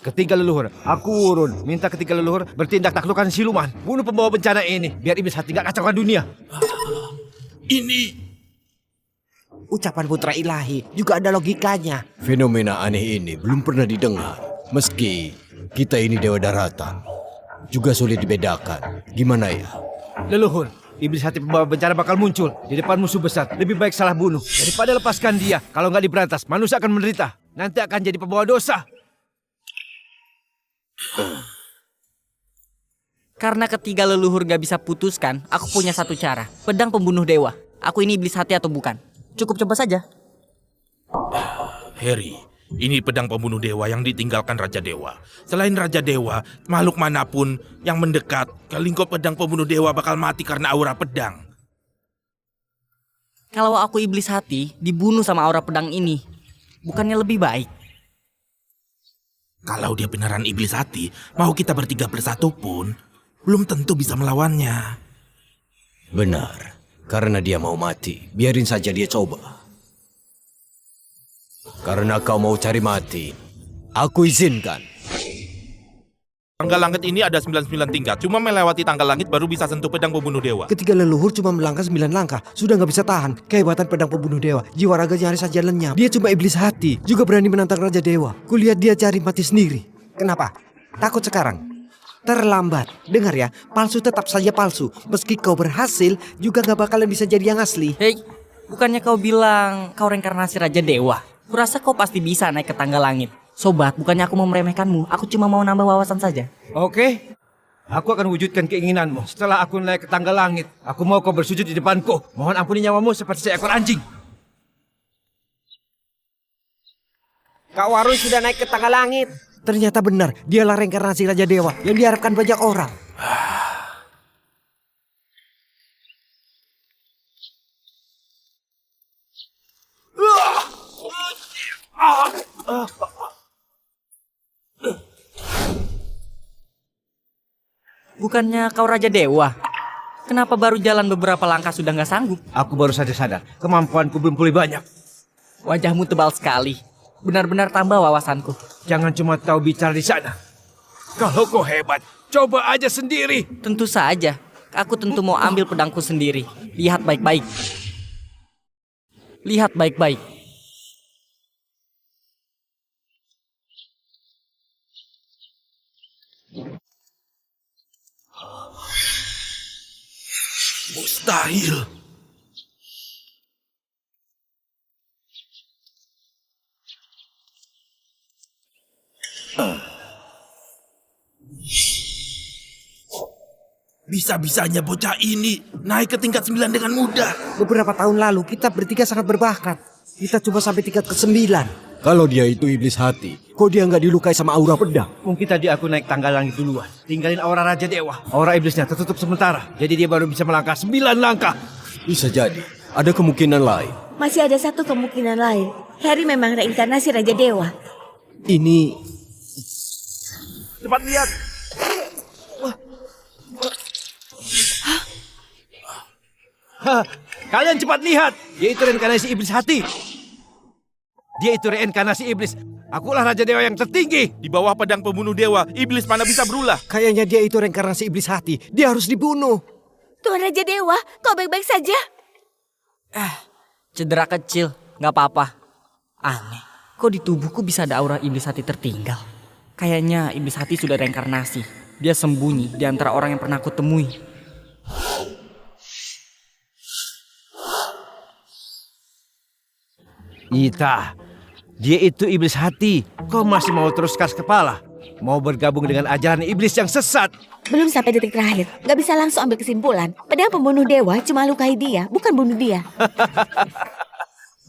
Ketiga leluhur, aku urun. Minta ketiga leluhur bertindak taklukkan siluman. Bunuh pembawa bencana ini. Biar iblis hati gak kacaukan dunia. Ini Ucapan putra ilahi juga ada logikanya. Fenomena aneh ini belum pernah didengar. Meski kita ini dewa daratan, juga sulit dibedakan. Gimana ya? Leluhur, iblis hati pembawa bencana bakal muncul di depan musuh besar. Lebih baik salah bunuh daripada lepaskan dia. Kalau nggak diberantas, manusia akan menderita. Nanti akan jadi pembawa dosa. Karena ketiga leluhur gak bisa putuskan, aku punya satu cara. Pedang pembunuh dewa. Aku ini iblis hati atau bukan? Cukup coba saja. Harry, ini pedang pembunuh dewa yang ditinggalkan Raja Dewa. Selain Raja Dewa, makhluk manapun yang mendekat ke lingkup pedang pembunuh dewa bakal mati karena aura pedang. Kalau aku iblis hati, dibunuh sama aura pedang ini, bukannya lebih baik? Kalau dia beneran iblis hati, mau kita bertiga bersatu pun, belum tentu bisa melawannya. Benar, karena dia mau mati. Biarin saja dia coba. Karena kau mau cari mati, aku izinkan. Tangga langit ini ada 99 tingkat, cuma melewati tangga langit baru bisa sentuh pedang pembunuh dewa. Ketika leluhur cuma melangkah 9 langkah, sudah nggak bisa tahan. Kehebatan pedang pembunuh dewa, jiwa raga nyaris saja lenyap. Dia cuma iblis hati, juga berani menantang Raja Dewa. Kulihat dia cari mati sendiri. Kenapa? Takut sekarang? Terlambat. Dengar ya, palsu tetap saja palsu. Meski kau berhasil, juga nggak bakalan bisa jadi yang asli. Hei, bukannya kau bilang kau reinkarnasi Raja Dewa? Kurasa kau pasti bisa naik ke tangga langit. Sobat, bukannya aku mau meremehkanmu, aku cuma mau nambah wawasan saja. Oke, aku akan wujudkan keinginanmu. Setelah aku naik ke tangga langit, aku mau kau bersujud di depanku. Mohon ampuni nyawamu seperti seekor anjing. Kak Warun sudah naik ke tangga langit. Ternyata benar, dialah reinkarnasi Raja Dewa yang diharapkan banyak orang. Bukannya kau Raja Dewa? Kenapa baru jalan beberapa langkah sudah nggak sanggup? Aku baru saja sadar, kemampuanku belum pulih banyak. Wajahmu tebal sekali. Benar-benar tambah wawasanku. Jangan cuma tahu bicara di sana. Kalau kau hebat, coba aja sendiri. Tentu saja. Aku tentu mau ambil pedangku sendiri. Lihat baik-baik. Lihat baik-baik. Mustahil. Bisa-bisanya bocah ini naik ke tingkat 9 dengan mudah. Beberapa tahun lalu kita bertiga sangat berbakat. Kita cuma sampai tingkat ke-9. Kalau dia itu iblis hati, kok dia nggak dilukai sama aura pedang? Mungkin tadi aku naik tangga langit duluan. Tinggalin aura Raja Dewa. Aura iblisnya tertutup sementara. Jadi dia baru bisa melangkah 9 langkah. Bisa jadi. Ada kemungkinan lain. Masih ada satu kemungkinan lain. Harry memang reinkarnasi Raja Dewa. Ini... Cepat lihat. Hah, kalian cepat lihat. Dia itu reinkarnasi iblis hati. Dia itu reinkarnasi iblis. Akulah Raja Dewa yang tertinggi. Di bawah pedang pembunuh dewa, iblis mana bisa berulah. Kayaknya dia itu reinkarnasi iblis hati. Dia harus dibunuh. Tuan Raja Dewa, kau baik-baik saja? Cedera kecil, nggak apa-apa. Aneh, kok di tubuhku bisa ada aura iblis hati tertinggal? Kayaknya iblis hati sudah reinkarnasi. Dia sembunyi di antara orang yang pernah aku temui. Ita, dia itu iblis hati. Kau masih mau terus keras kepala? Mau bergabung dengan ajaran iblis yang sesat? Belum sampai detik terakhir, gak bisa langsung ambil kesimpulan. Pedang pembunuh dewa cuma lukai dia, bukan bunuh dia.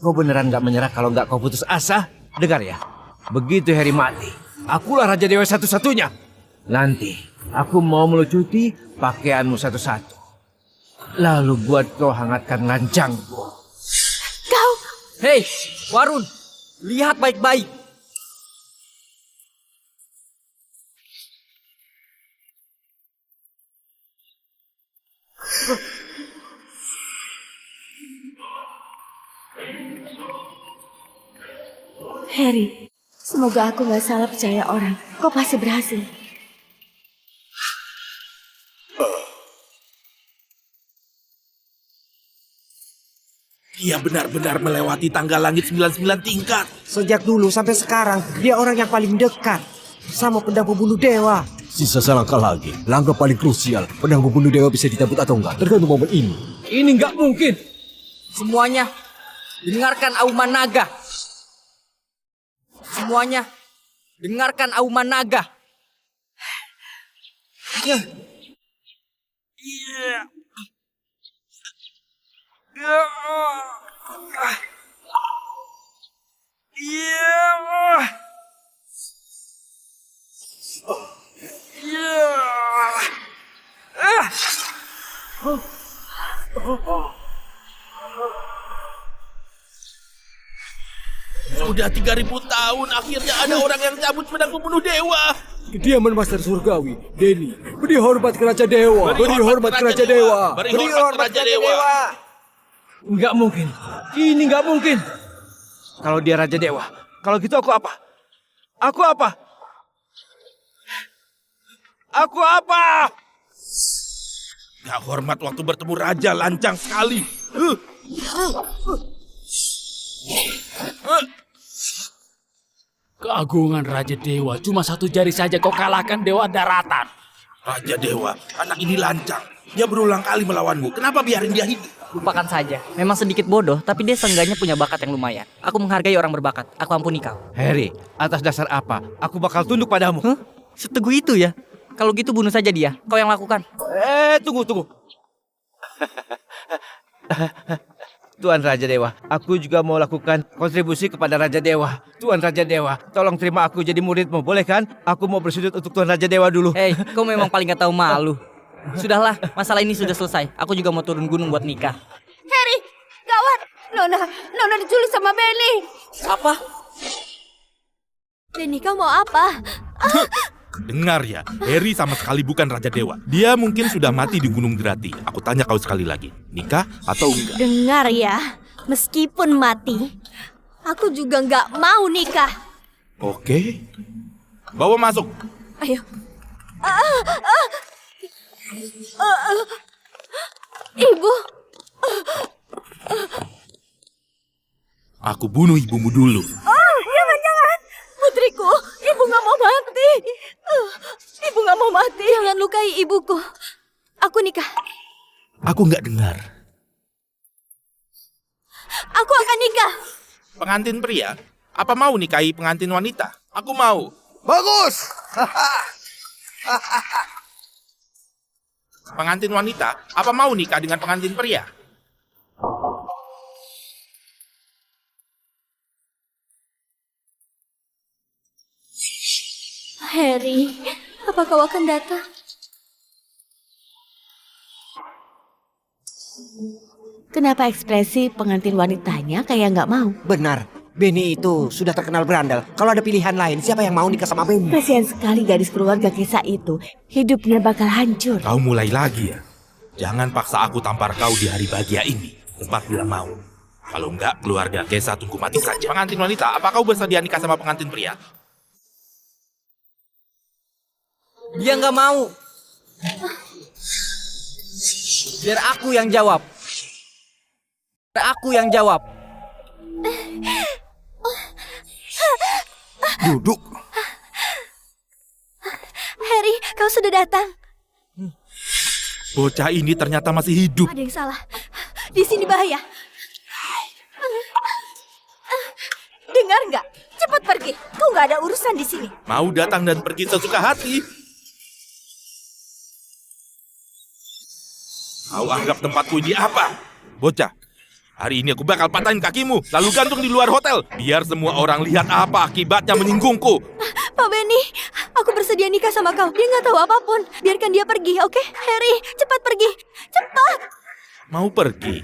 Kau beneran gak menyerah kalau gak kau putus asa? Dengar ya, begitu Harry mati, akulah Raja Dewa satu-satunya. Nanti, aku mau melucuti pakaianmu satu-satu. Lalu buat kau hangatkan lancangku. Kau... Hei, Warun, lihat baik-baik. Harry, semoga aku gak salah percaya orang. Kau pasti berhasil. Dia benar-benar melewati tangga langit 99 tingkat. Sejak dulu sampai sekarang, dia orang yang paling dekat sama pedang pembunuh dewa. Sisa selangkah lagi, langkah paling krusial. Pedang pembunuh dewa bisa dicabut atau enggak, tergantung momen ini. Ini nggak mungkin. Semuanya, dengarkan auman naga. Semuanya, dengarkan auman naga. Sudah 3.000 tahun akhirnya ada orang yang cabut pedang membunuh dewa. Kediaman Master Surgawi, Denny. Beri hormat ke Raja Dewa. Beri hormat ke Raja Dewa. Beri hormat ke Raja Dewa. Nggak mungkin. Ini nggak mungkin. Kalau dia Raja Dewa, kalau gitu aku apa? Aku apa? Aku apa? Gak hormat waktu bertemu raja, lancang sekali. Keagungan Raja Dewa, cuma satu jari saja kau kalahkan Dewa Daratan. Raja Dewa, anak ini lancang. Dia berulang kali melawanmu. Kenapa biarin dia hidup? Lupakan saja. Memang sedikit bodoh, tapi dia seenggaknya punya bakat yang lumayan. Aku menghargai orang berbakat. Aku ampuni kau. Harry, atas dasar apa? Aku bakal tunduk padamu. Hah? Seteguh itu ya? Kalau gitu bunuh saja dia. Kau yang lakukan. Tunggu. Tuan Raja Dewa, aku juga mau lakukan kontribusi kepada Raja Dewa. Tuan Raja Dewa, tolong terima aku jadi muridmu, boleh kan? Aku mau bersujud untuk Tuan Raja Dewa dulu. Hei, kau memang paling gak tahu malu. Sudahlah, masalah ini sudah selesai. Aku juga mau turun gunung buat nikah. Harry, gawat. Nona diculik sama Benny. Apa? Benny, kau mau apa? Dengar ya, Harry sama sekali bukan Raja Dewa. Dia mungkin sudah mati di Gunung Gerati. Aku tanya kau sekali lagi, nikah atau enggak? Dengar ya, meskipun mati, aku juga nggak mau nikah. Oke, bawa masuk. Ayo. Ibu. Aku bunuh ibumu dulu. Jangan. Putriku, ibu nggak mau mati. Ibu nggak mau mati. Jangan lukai ibuku. Aku nikah. Aku nggak dengar. Aku akan nikah. Pengantin pria? Apa mau nikahi pengantin wanita? Aku mau. Bagus. Pengantin wanita? Apa mau nikah dengan pengantin pria? Harry, apa kau akan datang? Kenapa ekspresi pengantin wanitanya kayak nggak mau? Benar, Benny itu sudah terkenal berandal. Kalau ada pilihan lain, siapa yang mau nikah sama Benny? Kasihan sekali gadis keluarga Kesa itu. Hidupnya bakal hancur. Kau mulai lagi ya? Jangan paksa aku tampar kau di hari bahagia ini. Cepat bilang mau. Kalau enggak, keluarga Kesa tunggu mati saja. Pengantin wanita, apa kau bersedia nikah sama pengantin pria? Dia nggak mau. Biar aku yang jawab. Duduk. Harry, kau sudah datang. Bocah ini ternyata masih hidup. Ada yang salah. Di sini bahaya. Dengar nggak? Cepat pergi. Kau nggak ada urusan di sini. Mau datang dan pergi sesuka hati. Kau anggap tempatku ini apa? Bocah, hari ini aku bakal patahin kakimu, lalu gantung di luar hotel. Biar semua orang lihat apa akibatnya menyinggungku. Pak Benny, aku bersedia nikah sama kau. Dia nggak tahu apapun. Biarkan dia pergi, oke? Harry, cepat pergi. Cepat. Mau pergi?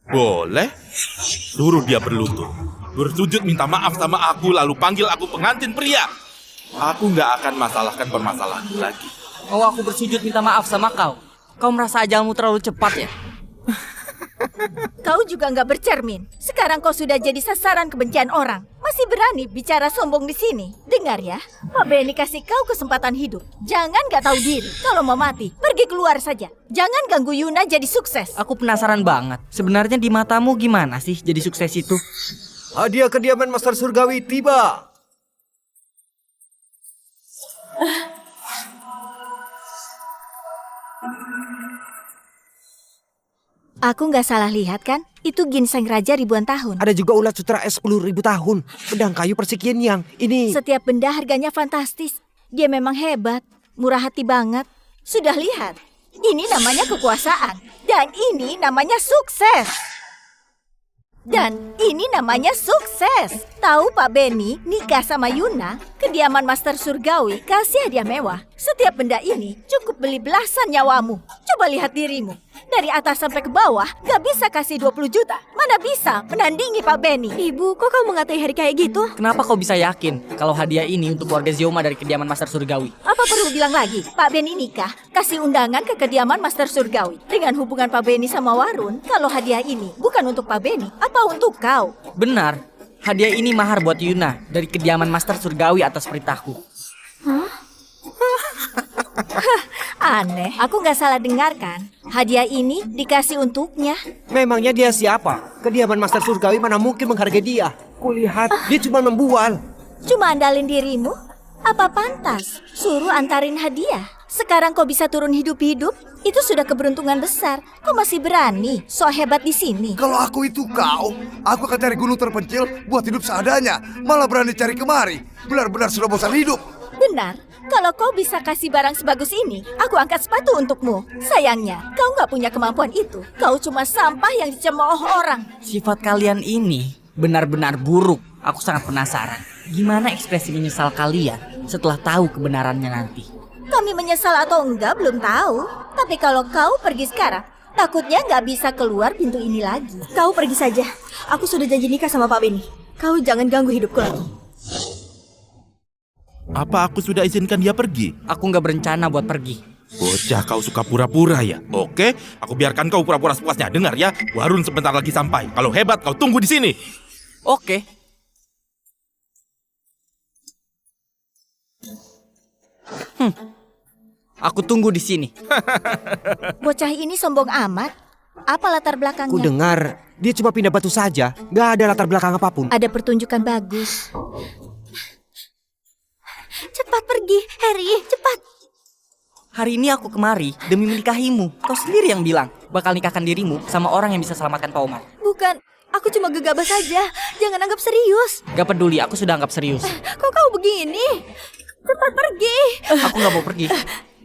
Boleh. Suruh dia berlutut. Bersujud minta maaf sama aku, lalu panggil aku pengantin pria. Aku nggak akan masalahkan permasalahan lagi. Mau aku bersujud minta maaf sama kau? Kau merasa ajalmu terlalu cepat ya? Kau juga nggak bercermin. Sekarang kau sudah jadi sasaran kebencian orang. Masih berani bicara sombong di sini. Dengar ya, Pak Benny kasih kau kesempatan hidup. Jangan nggak tahu diri. Kalau mau mati, pergi keluar saja. Jangan ganggu Yuna jadi sukses. Aku penasaran banget. Sebenarnya di matamu gimana sih jadi sukses itu? Hadiah kediaman Master Surgawi tiba. Aku nggak salah lihat kan? Itu ginseng raja ribuan tahun. Ada juga ulat sutra es 10.000 tahun. Pedang kayu persekian yang ini. Setiap benda harganya fantastis. Dia memang hebat, murah hati banget. Sudah lihat? Ini namanya kekuasaan. Dan ini namanya sukses. Dan ini namanya sukses. Tahu Pak Benny nikah sama Yuna, kediaman Master Surgawi kasih hadiah mewah. Setiap benda ini cukup beli belasan nyawamu. Coba lihat dirimu. Dari atas sampai ke bawah, gak bisa kasih 20 juta. Mana bisa menandingi Pak Benny. Ibu, kok kamu ngatai Harry kayak gitu? Kenapa kau bisa yakin kalau hadiah ini untuk keluarga Zioma dari kediaman Master Surgawi? Apa perlu bilang lagi? Pak Benny nikah, kasih undangan ke kediaman Master Surgawi. Dengan hubungan Pak Benny sama Warun, kalau hadiah ini bukan untuk Pak Benny, apa untuk kau? Benar, hadiah ini mahar buat Yuna dari kediaman Master Surgawi atas perintahku. Aneh, aku nggak salah dengar kan? Hadiah ini dikasih untuknya. Memangnya dia siapa? Kediaman Master Surgawi mana mungkin menghargai dia? Kulihat, dia cuma membual. Cuma andalin dirimu? Apa pantas? Suruh antarin hadiah. Sekarang kau bisa turun hidup-hidup? Itu sudah keberuntungan besar. Kau masih berani, so hebat di sini. Kalau aku itu kau, aku akan cari gunung terpencil buat hidup seadanya. Malah berani cari kemari. Benar-benar sudah bosan hidup. Benar, kalau kau bisa kasih barang sebagus ini, aku angkat sepatu untukmu. Sayangnya, kau nggak punya kemampuan itu. Kau cuma sampah yang dicemooh orang. Sifat kalian ini benar-benar buruk. Aku sangat penasaran. Gimana ekspresi menyesal kalian setelah tahu kebenarannya nanti? Kami menyesal atau enggak belum tahu. Tapi kalau kau pergi sekarang, takutnya nggak bisa keluar pintu ini lagi. Kau pergi saja. Aku sudah janji nikah sama Pak Benny. Kau jangan ganggu hidupku lagi. Apa aku sudah izinkan dia pergi? Aku nggak berencana buat pergi. Bocah, kau suka pura-pura ya? Oke, aku biarkan kau pura-pura sepuasnya. Dengar ya, Warun sebentar lagi sampai. Kalau hebat, kau tunggu di sini. Oke. Aku tunggu di sini. Bocah ini sombong amat. Apa latar belakangnya? Ku dengar, dia cuma pindah batu saja. Gak ada latar belakang apapun. Ada pertunjukan bagus. Cepat pergi, Harry, cepat. Hari ini aku kemari demi menikahimu. Kau sendiri yang bilang bakal nikahkan dirimu sama orang yang bisa selamatkan Pak Omar. Bukan, aku cuma gegabah saja. Jangan anggap serius. Gak peduli, aku sudah anggap serius. Kok kau begini? Cepat pergi. Aku gak mau pergi.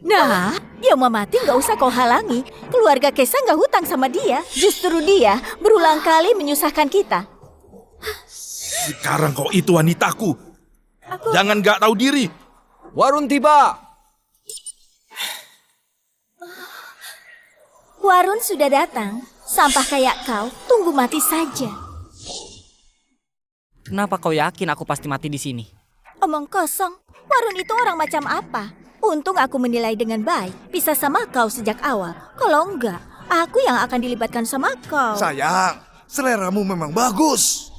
Nah, dia mau mati nggak usah kau halangi. Keluarga Kesa nggak hutang sama dia. Justru dia berulang kali menyusahkan kita. Sekarang kau itu wanitaku. Jangan gak tahu diri. Warun tiba. Warun sudah datang. Sampah kayak kau, tunggu mati saja. Kenapa kau yakin aku pasti mati di sini? Omong kosong. Warun itu orang macam apa? Untung aku menilai dengan baik. Pisah sama kau sejak awal. Kalau enggak, aku yang akan dilibatkan sama kau. Sayang, seleramu memang bagus.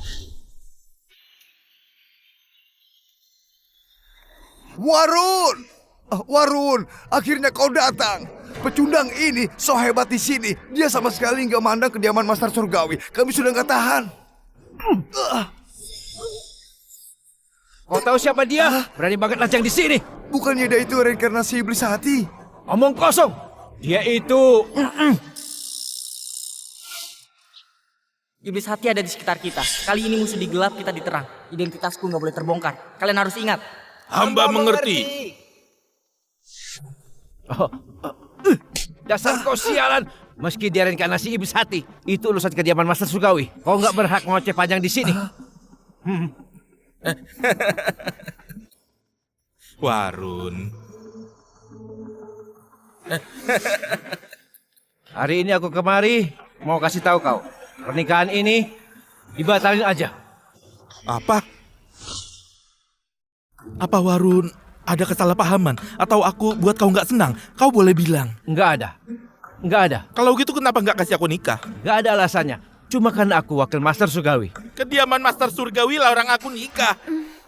Warun! Warun, akhirnya kau datang. Pecundang ini so hebat di sini. Dia sama sekali nggak mandang kediaman Master Surgawi. Kami sudah nggak tahan. Kau tahu siapa dia? Berani banget lancang di sini. Bukannya dia itu reinkarnasi iblis hati? Omong kosong. Dia itu... Iblis hati ada di sekitar kita. Kali ini musuh digelap, kita diterang. Identitasku nggak boleh terbongkar. Kalian harus ingat. Hamba mengerti. Dasar kau sialan. Meski dia reinkarnasi iblis hati, itu urusan kediaman Master Surgawi. Kau nggak berhak ngoceh panjang di sini. Warun. Hari ini aku kemari mau kasih tahu kau, pernikahan ini dibatalin aja. Apa? Apa Warun ada kesalahpahaman atau aku buat kau nggak senang? Kau boleh bilang. Nggak ada. Nggak ada. Kalau gitu kenapa nggak kasih aku nikah? Nggak ada alasannya. Cuma karena aku wakil Master Surgawi. Kediaman Master Surgawi larang aku nikah.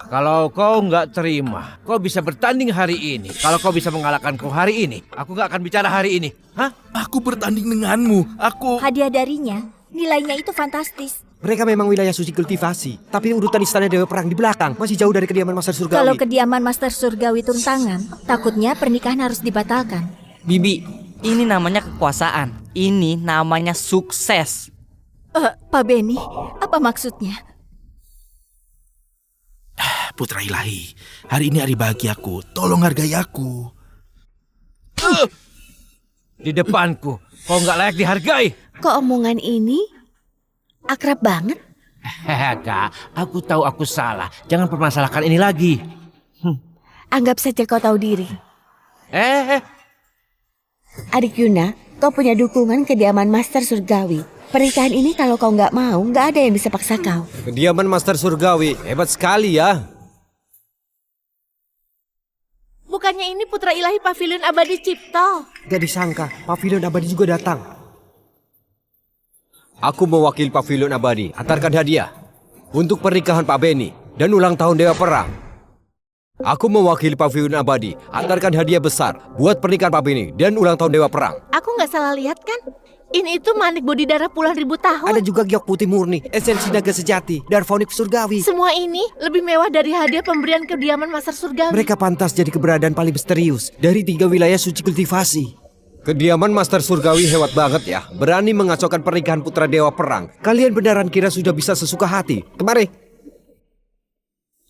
Kalau kau nggak terima, kau bisa bertanding hari ini. Kalau kau bisa mengalahkanku hari ini, aku nggak akan bicara hari ini. Hah? Aku bertanding denganmu. Aku... Hadiah darinya, nilainya itu fantastis. Mereka memang wilayah suci kultivasi, tapi urutan istana Dewa Perang di belakang masih jauh dari kediaman Master Surgawi. Kalau kediaman Master Surgawi turun tangan, takutnya pernikahan harus dibatalkan. Bibi, ini namanya kekuasaan. Ini namanya sukses. Pak Benny, apa maksudnya? Putra ilahi, hari ini hari bahagiaku. Tolong hargai aku. Di depanku, kau nggak layak dihargai. Kok omongan ini akrab banget? Kak, aku tahu aku salah. Jangan permasalahkan ini lagi. Anggap saja kau tahu diri. Adik Yuna, kau punya dukungan kediaman Master Surgawi. Pernikahan ini kalau kau nggak mau, nggak ada yang bisa paksa kau. Kediaman Master Surgawi, hebat sekali ya. Bukannya ini putra ilahi Pavilion Abadi Cipto? Gak disangka, Pavilion Abadi juga datang. Aku mewakili Pavilion Abadi, antarkan hadiah untuk pernikahan Pak Benny dan ulang tahun Dewa Perang. Aku mewakili Pavilion Abadi, antarkan hadiah besar buat pernikahan Pak Benny dan ulang tahun Dewa Perang. Aku nggak salah lihat kan? Ini itu manik bodi darah puluhan ribu tahun. Ada juga giok putih murni, esensi naga sejati, Darfonik Surgawi. Semua ini lebih mewah dari hadiah pemberian kediaman Master Surgawi. Mereka pantas jadi keberadaan paling misterius dari 3 wilayah suci kultivasi. Kediaman Master Surgawi hebat banget ya. Berani mengacaukan pernikahan putra Dewa Perang. Kalian beneran kira sudah bisa sesuka hati? Kemari.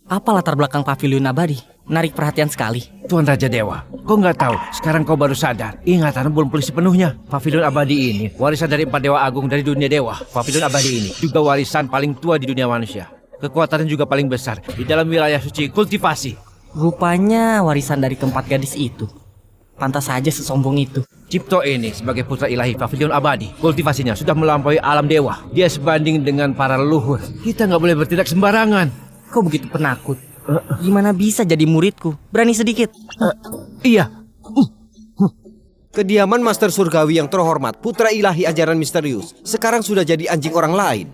Apa latar belakang Pavilion Abadi? Menarik perhatian sekali. Tuan Raja Dewa, kau nggak tahu. Sekarang kau baru sadar. Ingatan belum pulih sepenuhnya. Pavilion Abadi ini warisan dari 4 dewa agung dari dunia dewa. Pavilion Abadi ini juga warisan paling tua di dunia manusia. Kekuatannya juga paling besar di dalam wilayah suci kultivasi. Rupanya warisan dari keempat gadis itu. Pantas saja sesombong itu. Cipto ini sebagai putra ilahi Pavilion Abadi, kultivasinya sudah melampaui alam dewa. Dia sebanding dengan para leluhur. Kita nggak boleh bertindak sembarangan. Kau begitu penakut. Gimana bisa jadi muridku? Berani sedikit. Iya. Kediaman Master Surgawi yang terhormat, putra ilahi ajaran misterius, sekarang sudah jadi anjing orang lain.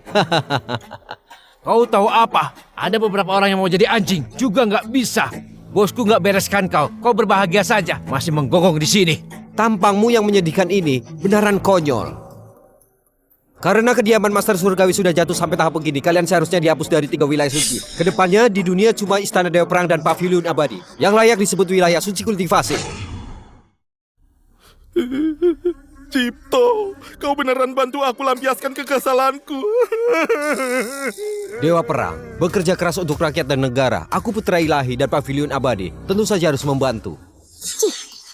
Kau tahu apa? Ada beberapa orang yang mau jadi anjing, juga nggak bisa. Bosku nggak bereskan kau. Kau berbahagia saja, masih menggonggong di sini. Tampangmu yang menyedihkan ini beneran konyol. Karena kediaman Master Surgawi sudah jatuh sampai tahap begini, kalian seharusnya dihapus dari 3 wilayah suci. Kedepannya di dunia cuma Istana Dewa Perang dan Pavilion Abadi yang layak disebut wilayah suci kultivasi. Cipto, kau beneran bantu aku lampiaskan kekesalanku. Dewa Perang, bekerja keras untuk rakyat dan negara. Aku putra ilahi dan Pavilion Abadi, tentu saja harus membantu.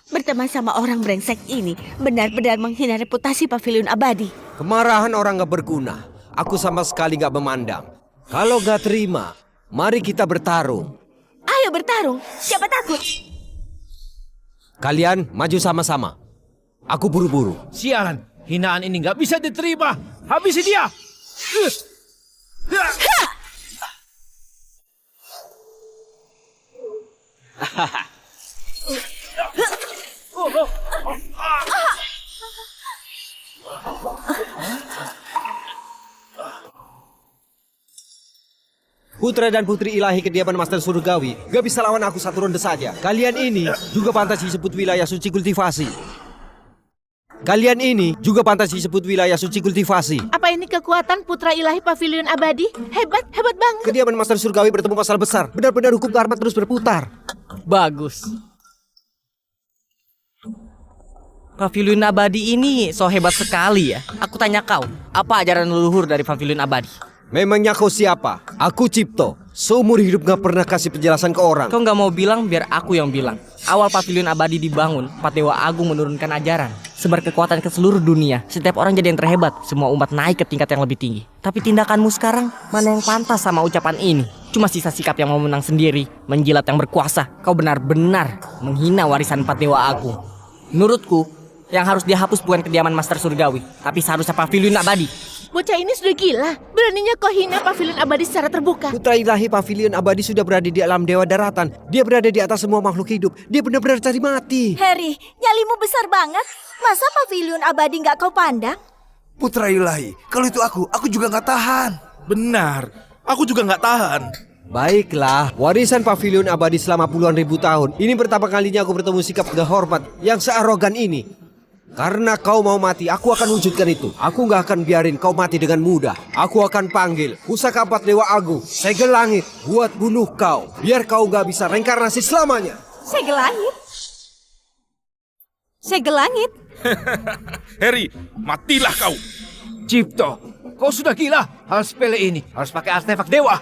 Berteman sama orang brengsek ini benar-benar menghina reputasi Pavilion Abadi. Kemarahan orang gak berguna. Aku sama sekali gak memandang. Kalau gak terima, mari kita bertarung. Ayo bertarung, siapa takut? Kalian maju sama-sama. Aku buru-buru. Sialan, hinaan ini nggak bisa diterima. Habisi dia. Putra dan putri ilahi kediaman Master Surgawi gak bisa lawan aku satu ronde saja. Kalian ini juga pantas disebut wilayah suci kultivasi. Kalian ini juga pantas disebut wilayah suci kultivasi. Apa ini kekuatan putra ilahi Pavilion Abadi? Hebat, hebat banget. Kediaman Master Surgawi bertemu masalah besar. Benar-benar hukum karma terus berputar. Bagus. Pavilion Abadi ini so hebat sekali ya. Aku tanya kau, apa ajaran leluhur dari Pavilion Abadi? Memangnya kau siapa? Aku Cipto. Seumur hidup gak pernah kasih penjelasan ke orang. Kau gak mau bilang, biar aku yang bilang. Awal Pavilion Abadi dibangun, 4 dewa agung menurunkan ajaran. Sebar kekuatan ke seluruh dunia. Setiap orang jadi yang terhebat. Semua umat naik ke tingkat yang lebih tinggi. Tapi tindakanmu sekarang, mana yang pantas sama ucapan ini? Cuma sisa sikap yang mau menang sendiri, menjilat yang berkuasa. Kau benar-benar menghina warisan 4 dewa agung. Menurutku, yang harus dihapus bukan kediaman Master Surgawi, tapi seharusnya Pavilion Abadi. Bocah ini sudah gila. Beraninya kau hina Pavilion Abadi secara terbuka. Putra ilahi Pavilion Abadi sudah berada di alam dewa daratan. Dia berada di atas semua makhluk hidup. Dia benar-benar cari mati. Harry, nyalimu besar banget. Masa Pavilion Abadi nggak kau pandang? Putra ilahi, kalau itu aku juga nggak tahan. Benar, aku juga nggak tahan. Baiklah, warisan Pavilion Abadi selama puluhan ribu tahun. Ini pertama kalinya aku bertemu sikap gak hormat yang searogan ini. Karena kau mau mati, aku akan wujudkan itu. Aku gak akan biarin kau mati dengan mudah. Aku akan panggil pusaka 4 dewa agung, segel langit, buat bunuh kau. Biar kau gak bisa reinkarnasi selamanya. Segel langit? Segel langit? Harry, matilah kau. Cipto, kau sudah gila. Hal sepele ini harus pakai artefak dewa.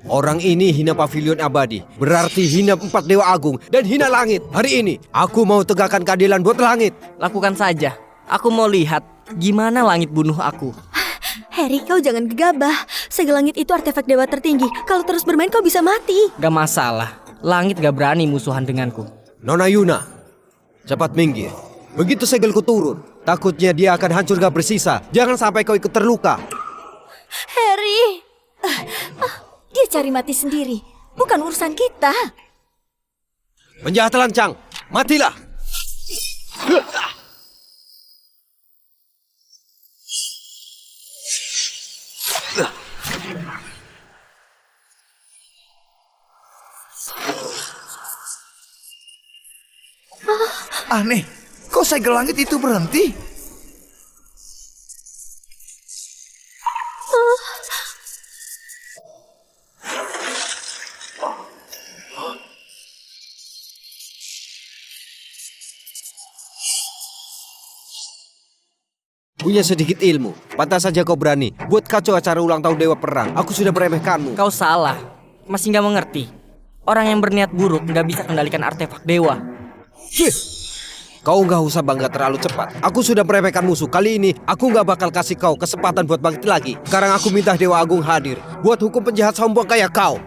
Orang ini hina Pavilion Abadi, berarti hina 4 dewa agung dan hina langit. Hari ini, aku mau tegakkan keadilan buat langit. Lakukan saja. Aku mau lihat gimana langit bunuh aku. Harry, kau jangan gegabah. Segel langit itu artefak dewa tertinggi. Kalau terus bermain kau bisa mati. Gak masalah, langit gak berani musuhan denganku. Nona Yuna, cepat minggir. Begitu segelku turun, takutnya dia akan hancur gak bersisa. Jangan sampai kau ikut terluka. Harry. Dia cari mati sendiri, bukan urusan kita. Penjahat lancang, matilah. Aneh, kok segel langit itu berhenti? Punya sedikit ilmu, pantas saja kau berani buat kacau acara ulang tahun Dewa Perang. Aku sudah meremehkanmu. Kau salah, masih gak mengerti. Orang yang berniat buruk gak bisa kendalikan artefak dewa. Kau nggak usah bangga terlalu cepat. Aku sudah meremehkan musuh. Kali ini aku nggak bakal kasih kau kesempatan buat bangkit lagi. Sekarang aku minta Dewa Agung hadir buat hukum penjahat sombong kayak kau.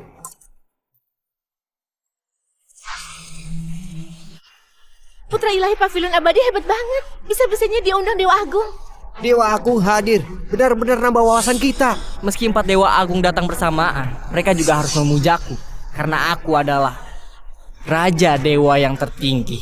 Putra ilahi Pavilion Abadi hebat banget. Bisa-bisanya dia undang Dewa Agung. Dewa Agung hadir, benar-benar nambah wawasan kita. Meski 4 dewa agung datang bersamaan, mereka juga harus memujaku. Karena aku adalah Raja Dewa yang tertinggi.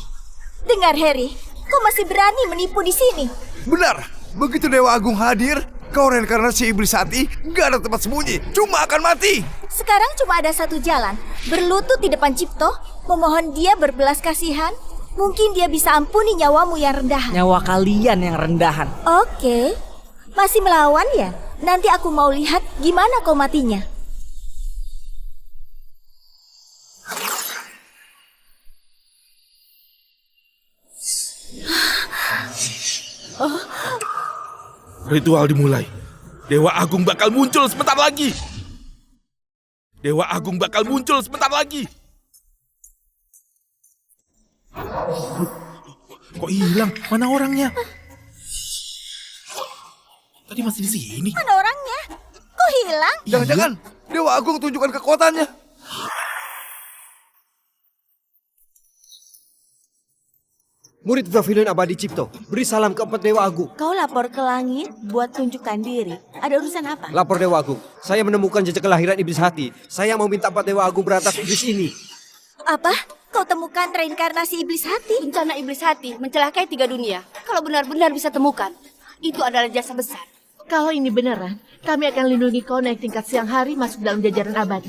Dengar Harry, kau masih berani menipu di sini. Benar, begitu Dewa Agung hadir, kau reinkarnasi iblis hati, gak ada tempat sembunyi, cuma akan mati. Sekarang cuma ada satu jalan, berlutut di depan Cipto, memohon dia berbelas kasihan. Mungkin dia bisa ampuni nyawamu yang rendahan. Nyawa kalian yang rendahan. Oke, masih melawan ya? Nanti aku mau lihat gimana kau matinya. Ritual dimulai. Dewa Agung bakal muncul sebentar lagi. Dewa Agung bakal muncul sebentar lagi. Kok hilang? Mana orangnya? Tadi masih di sini. Mana orangnya? Kok hilang? Jangan-jangan Dewa Agung tunjukkan kekuatannya. Murid Pavilion Abadi Cipto, beri salam ke 4 Dewa Agung. Kau lapor ke langit buat tunjukkan diri. Ada urusan apa? Lapor Dewa Agung, saya menemukan jejak kelahiran iblis hati. Saya mau minta 4 Dewa Agung berantas iblis ini. Apa? Kau temukan reinkarnasi iblis hati? Bencana iblis hati mencelakai 3 dunia. Kalau benar-benar bisa temukan, itu adalah jasa besar. Kalau ini beneran, kami akan lindungi kau naik tingkat siang hari masuk dalam jajaran abadi.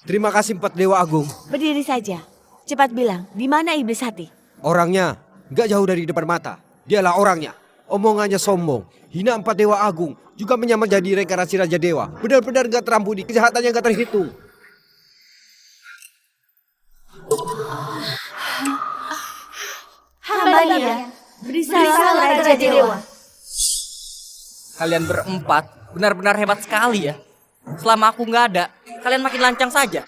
Terima kasih 4 Dewa Agung. Berdiri saja. Cepat bilang, di mana iblis hati? Orangnya gak jauh dari depan mata. Dialah orangnya. Omongannya sombong. Hina 4 Dewa Agung. Juga menyamar jadi reinkarnasi Raja Dewa. Benar-benar gak terampuni. Kejahatannya gak terhitung. Hambanya, beri salam Raja Dewa. Kalian berempat benar-benar hebat sekali ya. Selama aku nggak ada, kalian makin lancang saja.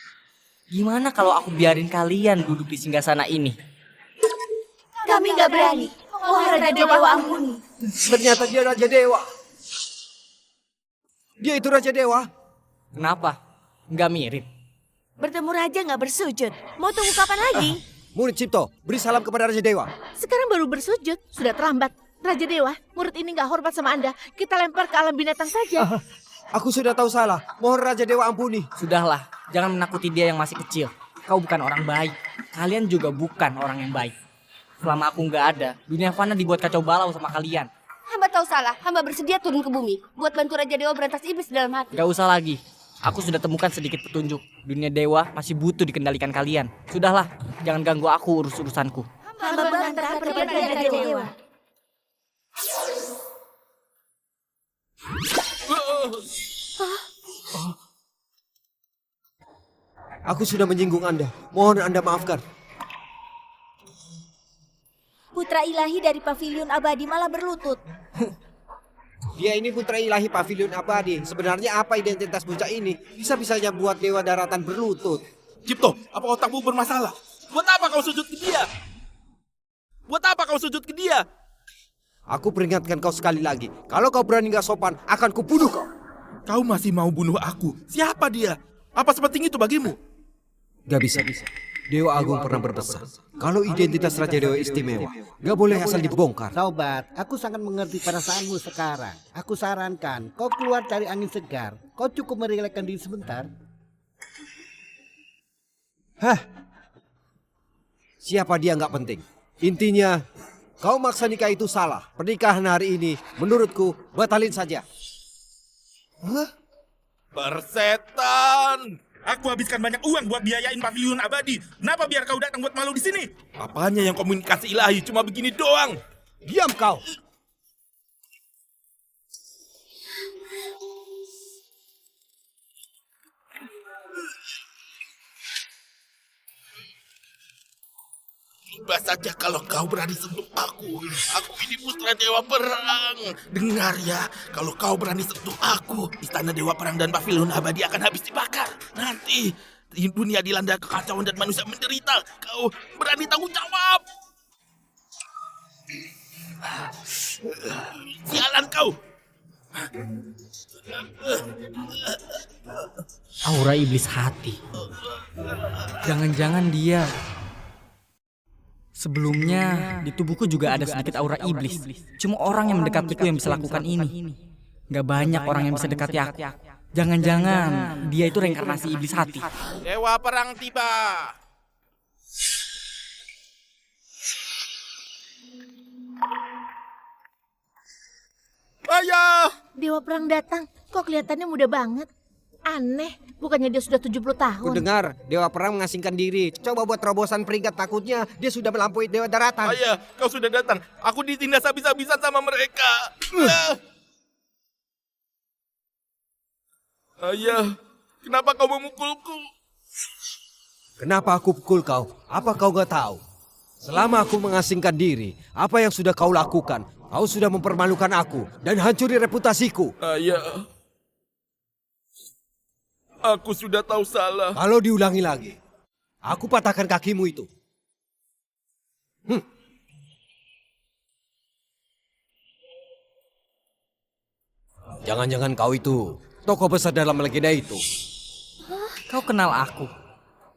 Gimana kalau aku biarin kalian duduk di singgasana ini? Kami nggak berani. Oh Raja Dewa ampuni. Ternyata dia Raja Dewa. Dia itu Raja Dewa. Kenapa? Nggak mirip. Bertemu Raja nggak bersujud. Mau tunggu kapan lagi? Murid Cipto, beri salam kepada Raja Dewa. Sekarang baru bersujud, sudah terlambat. Raja Dewa, murid ini nggak hormat sama Anda. Kita lempar ke alam binatang saja. Aku sudah tahu salah. Mohon Raja Dewa ampuni. Sudahlah, jangan menakuti dia yang masih kecil. Kau bukan orang baik. Kalian juga bukan orang yang baik. Selama aku nggak ada, dunia fana dibuat kacau balau sama kalian. Hamba tahu salah. Hamba bersedia turun ke bumi buat bantu Raja Dewa berantas iblis dalam hati. Gak usah lagi. Aku sudah temukan sedikit petunjuk. Dunia dewa masih butuh dikendalikan kalian. Sudahlah, jangan ganggu aku urus-urusanku. Hamba bantah perpergian Raja Dewa. Aku sudah menyinggung Anda. Mohon Anda maafkan. Putra ilahi dari Pavilion Abadi malah berlutut. Dia ini putra ilahi Pavilion Abadi. Sebenarnya apa identitas bocah ini? Bisa-bisanya buat dewa daratan berlutut. Cipto, apa otakmu bermasalah? Buat apa kau sujud ke dia? Buat apa kau sujud ke dia? Aku peringatkan kau sekali lagi. Kalau kau berani gak sopan, akan kubunuh kau. Kau masih mau bunuh aku? Siapa dia? Apa sepenting itu bagimu? Gak bisa. Dewa Agung pernah berpesan, kalau identitas Raja Dewa istimewa, gak boleh asal dibongkar. Sobat, aku sangat mengerti perasaanmu sekarang. Aku sarankan kau keluar dari angin segar. Kau cukup merelakan diri sebentar. Hah? Siapa dia nggak penting. Intinya, kau maksa nikah itu salah. Pernikahan hari ini, menurutku, batalin saja. Persetan! Aku habiskan banyak uang buat biayain pavilion abadi. Kenapa biar kau datang buat malu di sini? Apanya yang komunikasi ilahi cuma begini doang? Diam kau! Coba saja kalau kau berani sentuh aku. Aku ini putra Dewa Perang. Dengar ya, kalau kau berani sentuh aku, istana Dewa Perang dan pavilion abadi akan habis dibakar. Nanti dunia dilanda kekacauan dan manusia menderita. Kau berani tanggung jawab. Sialan kau. Aura iblis hati. Jangan-jangan dia. Sebelumnya di tubuhku juga ada sedikit aura iblis. Cuma orang yang mendekatiku yang bisa lakukan ini. Gak banyak orang yang bisa dekati aku. Jangan-jangan dia itu reinkarnasi iblis hati. Dewa Perang tiba. Ayah! Dewa Perang datang, kok kelihatannya muda banget. Aneh, bukannya dia sudah 70 tahun. Ku dengar Dewa Perang mengasingkan diri. Coba buat terobosan peringkat, takutnya dia sudah melampaui Dewa Daratan. Ayah, kau sudah datang. Aku ditindas habis-habisan sama mereka. Ayah, kenapa kau memukulku? Kenapa aku pukul kau? Apa kau gak tahu? Selama aku mengasingkan diri, apa yang sudah kau lakukan? Kau sudah mempermalukan aku dan hancuri reputasiku. Ayah, aku sudah tahu salah. Kalau diulangi lagi, aku patahkan kakimu itu. Jangan-jangan kau itu tokoh besar dalam legenda itu. Kau kenal aku?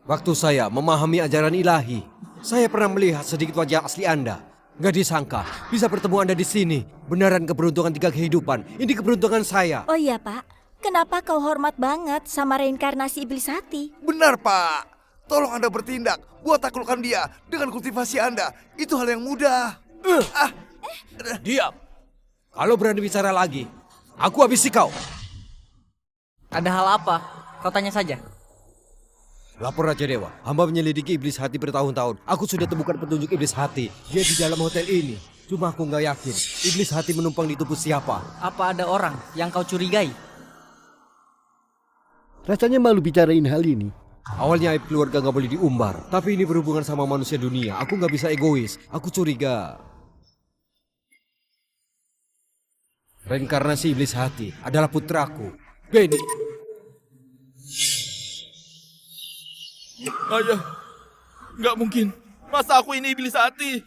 Waktu saya memahami ajaran ilahi, saya pernah melihat sedikit wajah asli Anda. Gak disangka bisa bertemu Anda di sini. Beneran keberuntungan 3 kehidupan. Ini keberuntungan saya. Oh iya Pak, kenapa kau hormat banget sama reinkarnasi iblis hati? Benar, Pak. Tolong Anda bertindak. Buat taklukkan dia dengan kultivasi Anda. Itu hal yang mudah. Diam. Kalau berani bicara lagi, aku habisi kau. Ada hal apa? Kau tanya saja. Lapor Raja Dewa, hamba menyelidiki iblis hati bertahun-tahun. Aku sudah temukan petunjuk iblis hati. Dia di dalam hotel ini. Cuma aku nggak yakin iblis hati menumpang di tubuh siapa. Apa ada orang yang kau curigai? Rasanya malu bicarain hal ini. Awalnya aib keluarga nggak boleh diumbar. Tapi ini berhubungan sama manusia dunia. Aku nggak bisa egois. Aku curiga reinkarnasi iblis hati adalah putraku, Benny. Ayah, nggak mungkin. Masa aku ini iblis hati?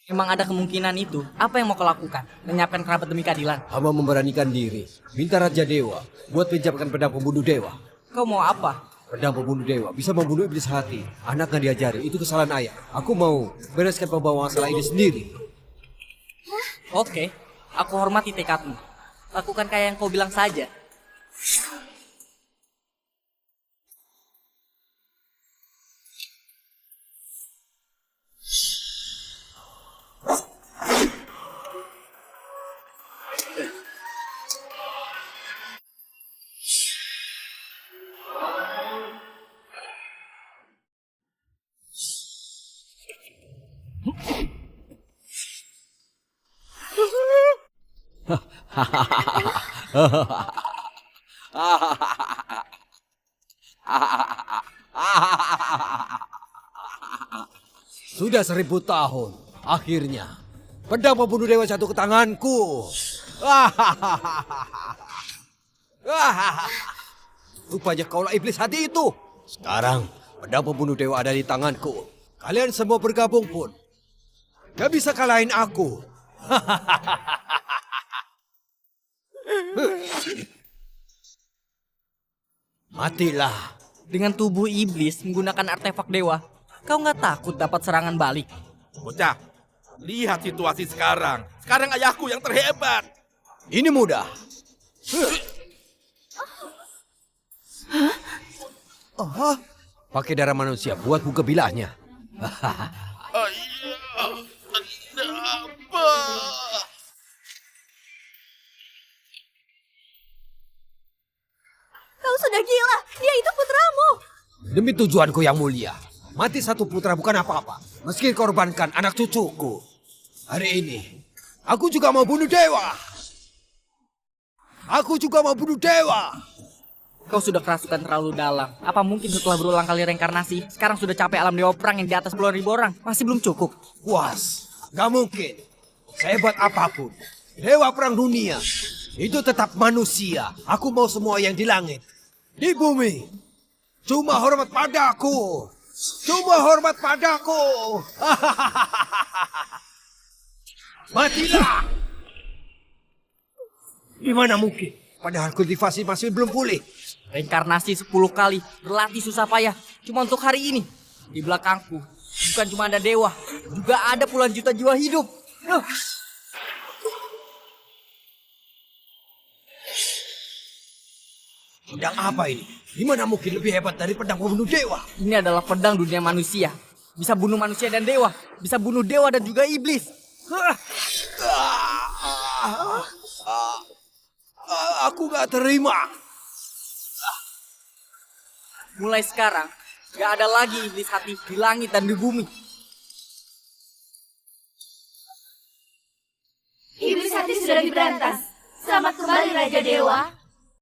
Emang ada kemungkinan itu? Apa yang mau kau lakukan? Menyiapkan kerabat demi keadilan? Hamba memberanikan diri. Minta Raja Dewa buat pinjamkan pedang pembunuh dewa. Kau mau apa? Pedang pembunuh dewa bisa membunuh iblis hati. Anak nggak diajari, itu kesalahan ayah. Aku mau bereskan pembawa masalah ini sendiri. Oke, aku hormati tekadmu. Lakukan kayak yang kau bilang saja. Sudah 1000 tahun, akhirnya pedang pembunuh dewa jatuh ke tanganku. Rupanya kaulah iblis hati itu. Sekarang pedang pembunuh dewa ada di tanganku. Kalian semua bergabung pun gak bisa kalahin aku. Matilah. Dengan tubuh iblis menggunakan artefak dewa, kau nggak takut dapat serangan balik? Bocah, lihat situasi sekarang. Sekarang ayahku yang terhebat. Ini mudah. Pakai darah manusia buat buka bilahnya. Kau sudah gila. Dia itu putramu. Demi tujuanku yang mulia, mati satu putra bukan apa-apa. Meski korbankan anak cucuku. Hari ini, aku juga mau bunuh dewa. Aku juga mau bunuh dewa. Kau sudah kerasukan terlalu dalam. Apa mungkin setelah berulang kali reinkarnasi, sekarang sudah capek alam dewa perang yang di atas puluhan ribu orang? Masih belum cukup. Puas, gak mungkin. Sehebat apapun, dewa perang dunia, itu tetap manusia. Aku mau semua yang di langit, di bumi. Cuma hormat padaku. Cuma hormat padaku. Matilah. Gimana mungkin? Padahal kultivasi masih belum pulih. Reinkarnasi 10 kali, berlatih susah payah. Cuma untuk hari ini. Di belakangku, bukan cuma ada dewa, juga ada puluhan juta jiwa hidup. Pedang apa ini? Gimana mungkin lebih hebat dari pedang pembunuh dewa? Ini adalah pedang dunia manusia. Bisa bunuh manusia dan dewa. Bisa bunuh dewa dan juga iblis. Aku gak terima. Mulai sekarang, gak ada lagi iblis hati di langit dan di bumi. Iblis hati sudah diberantas. Selamat kembali Raja Dewa.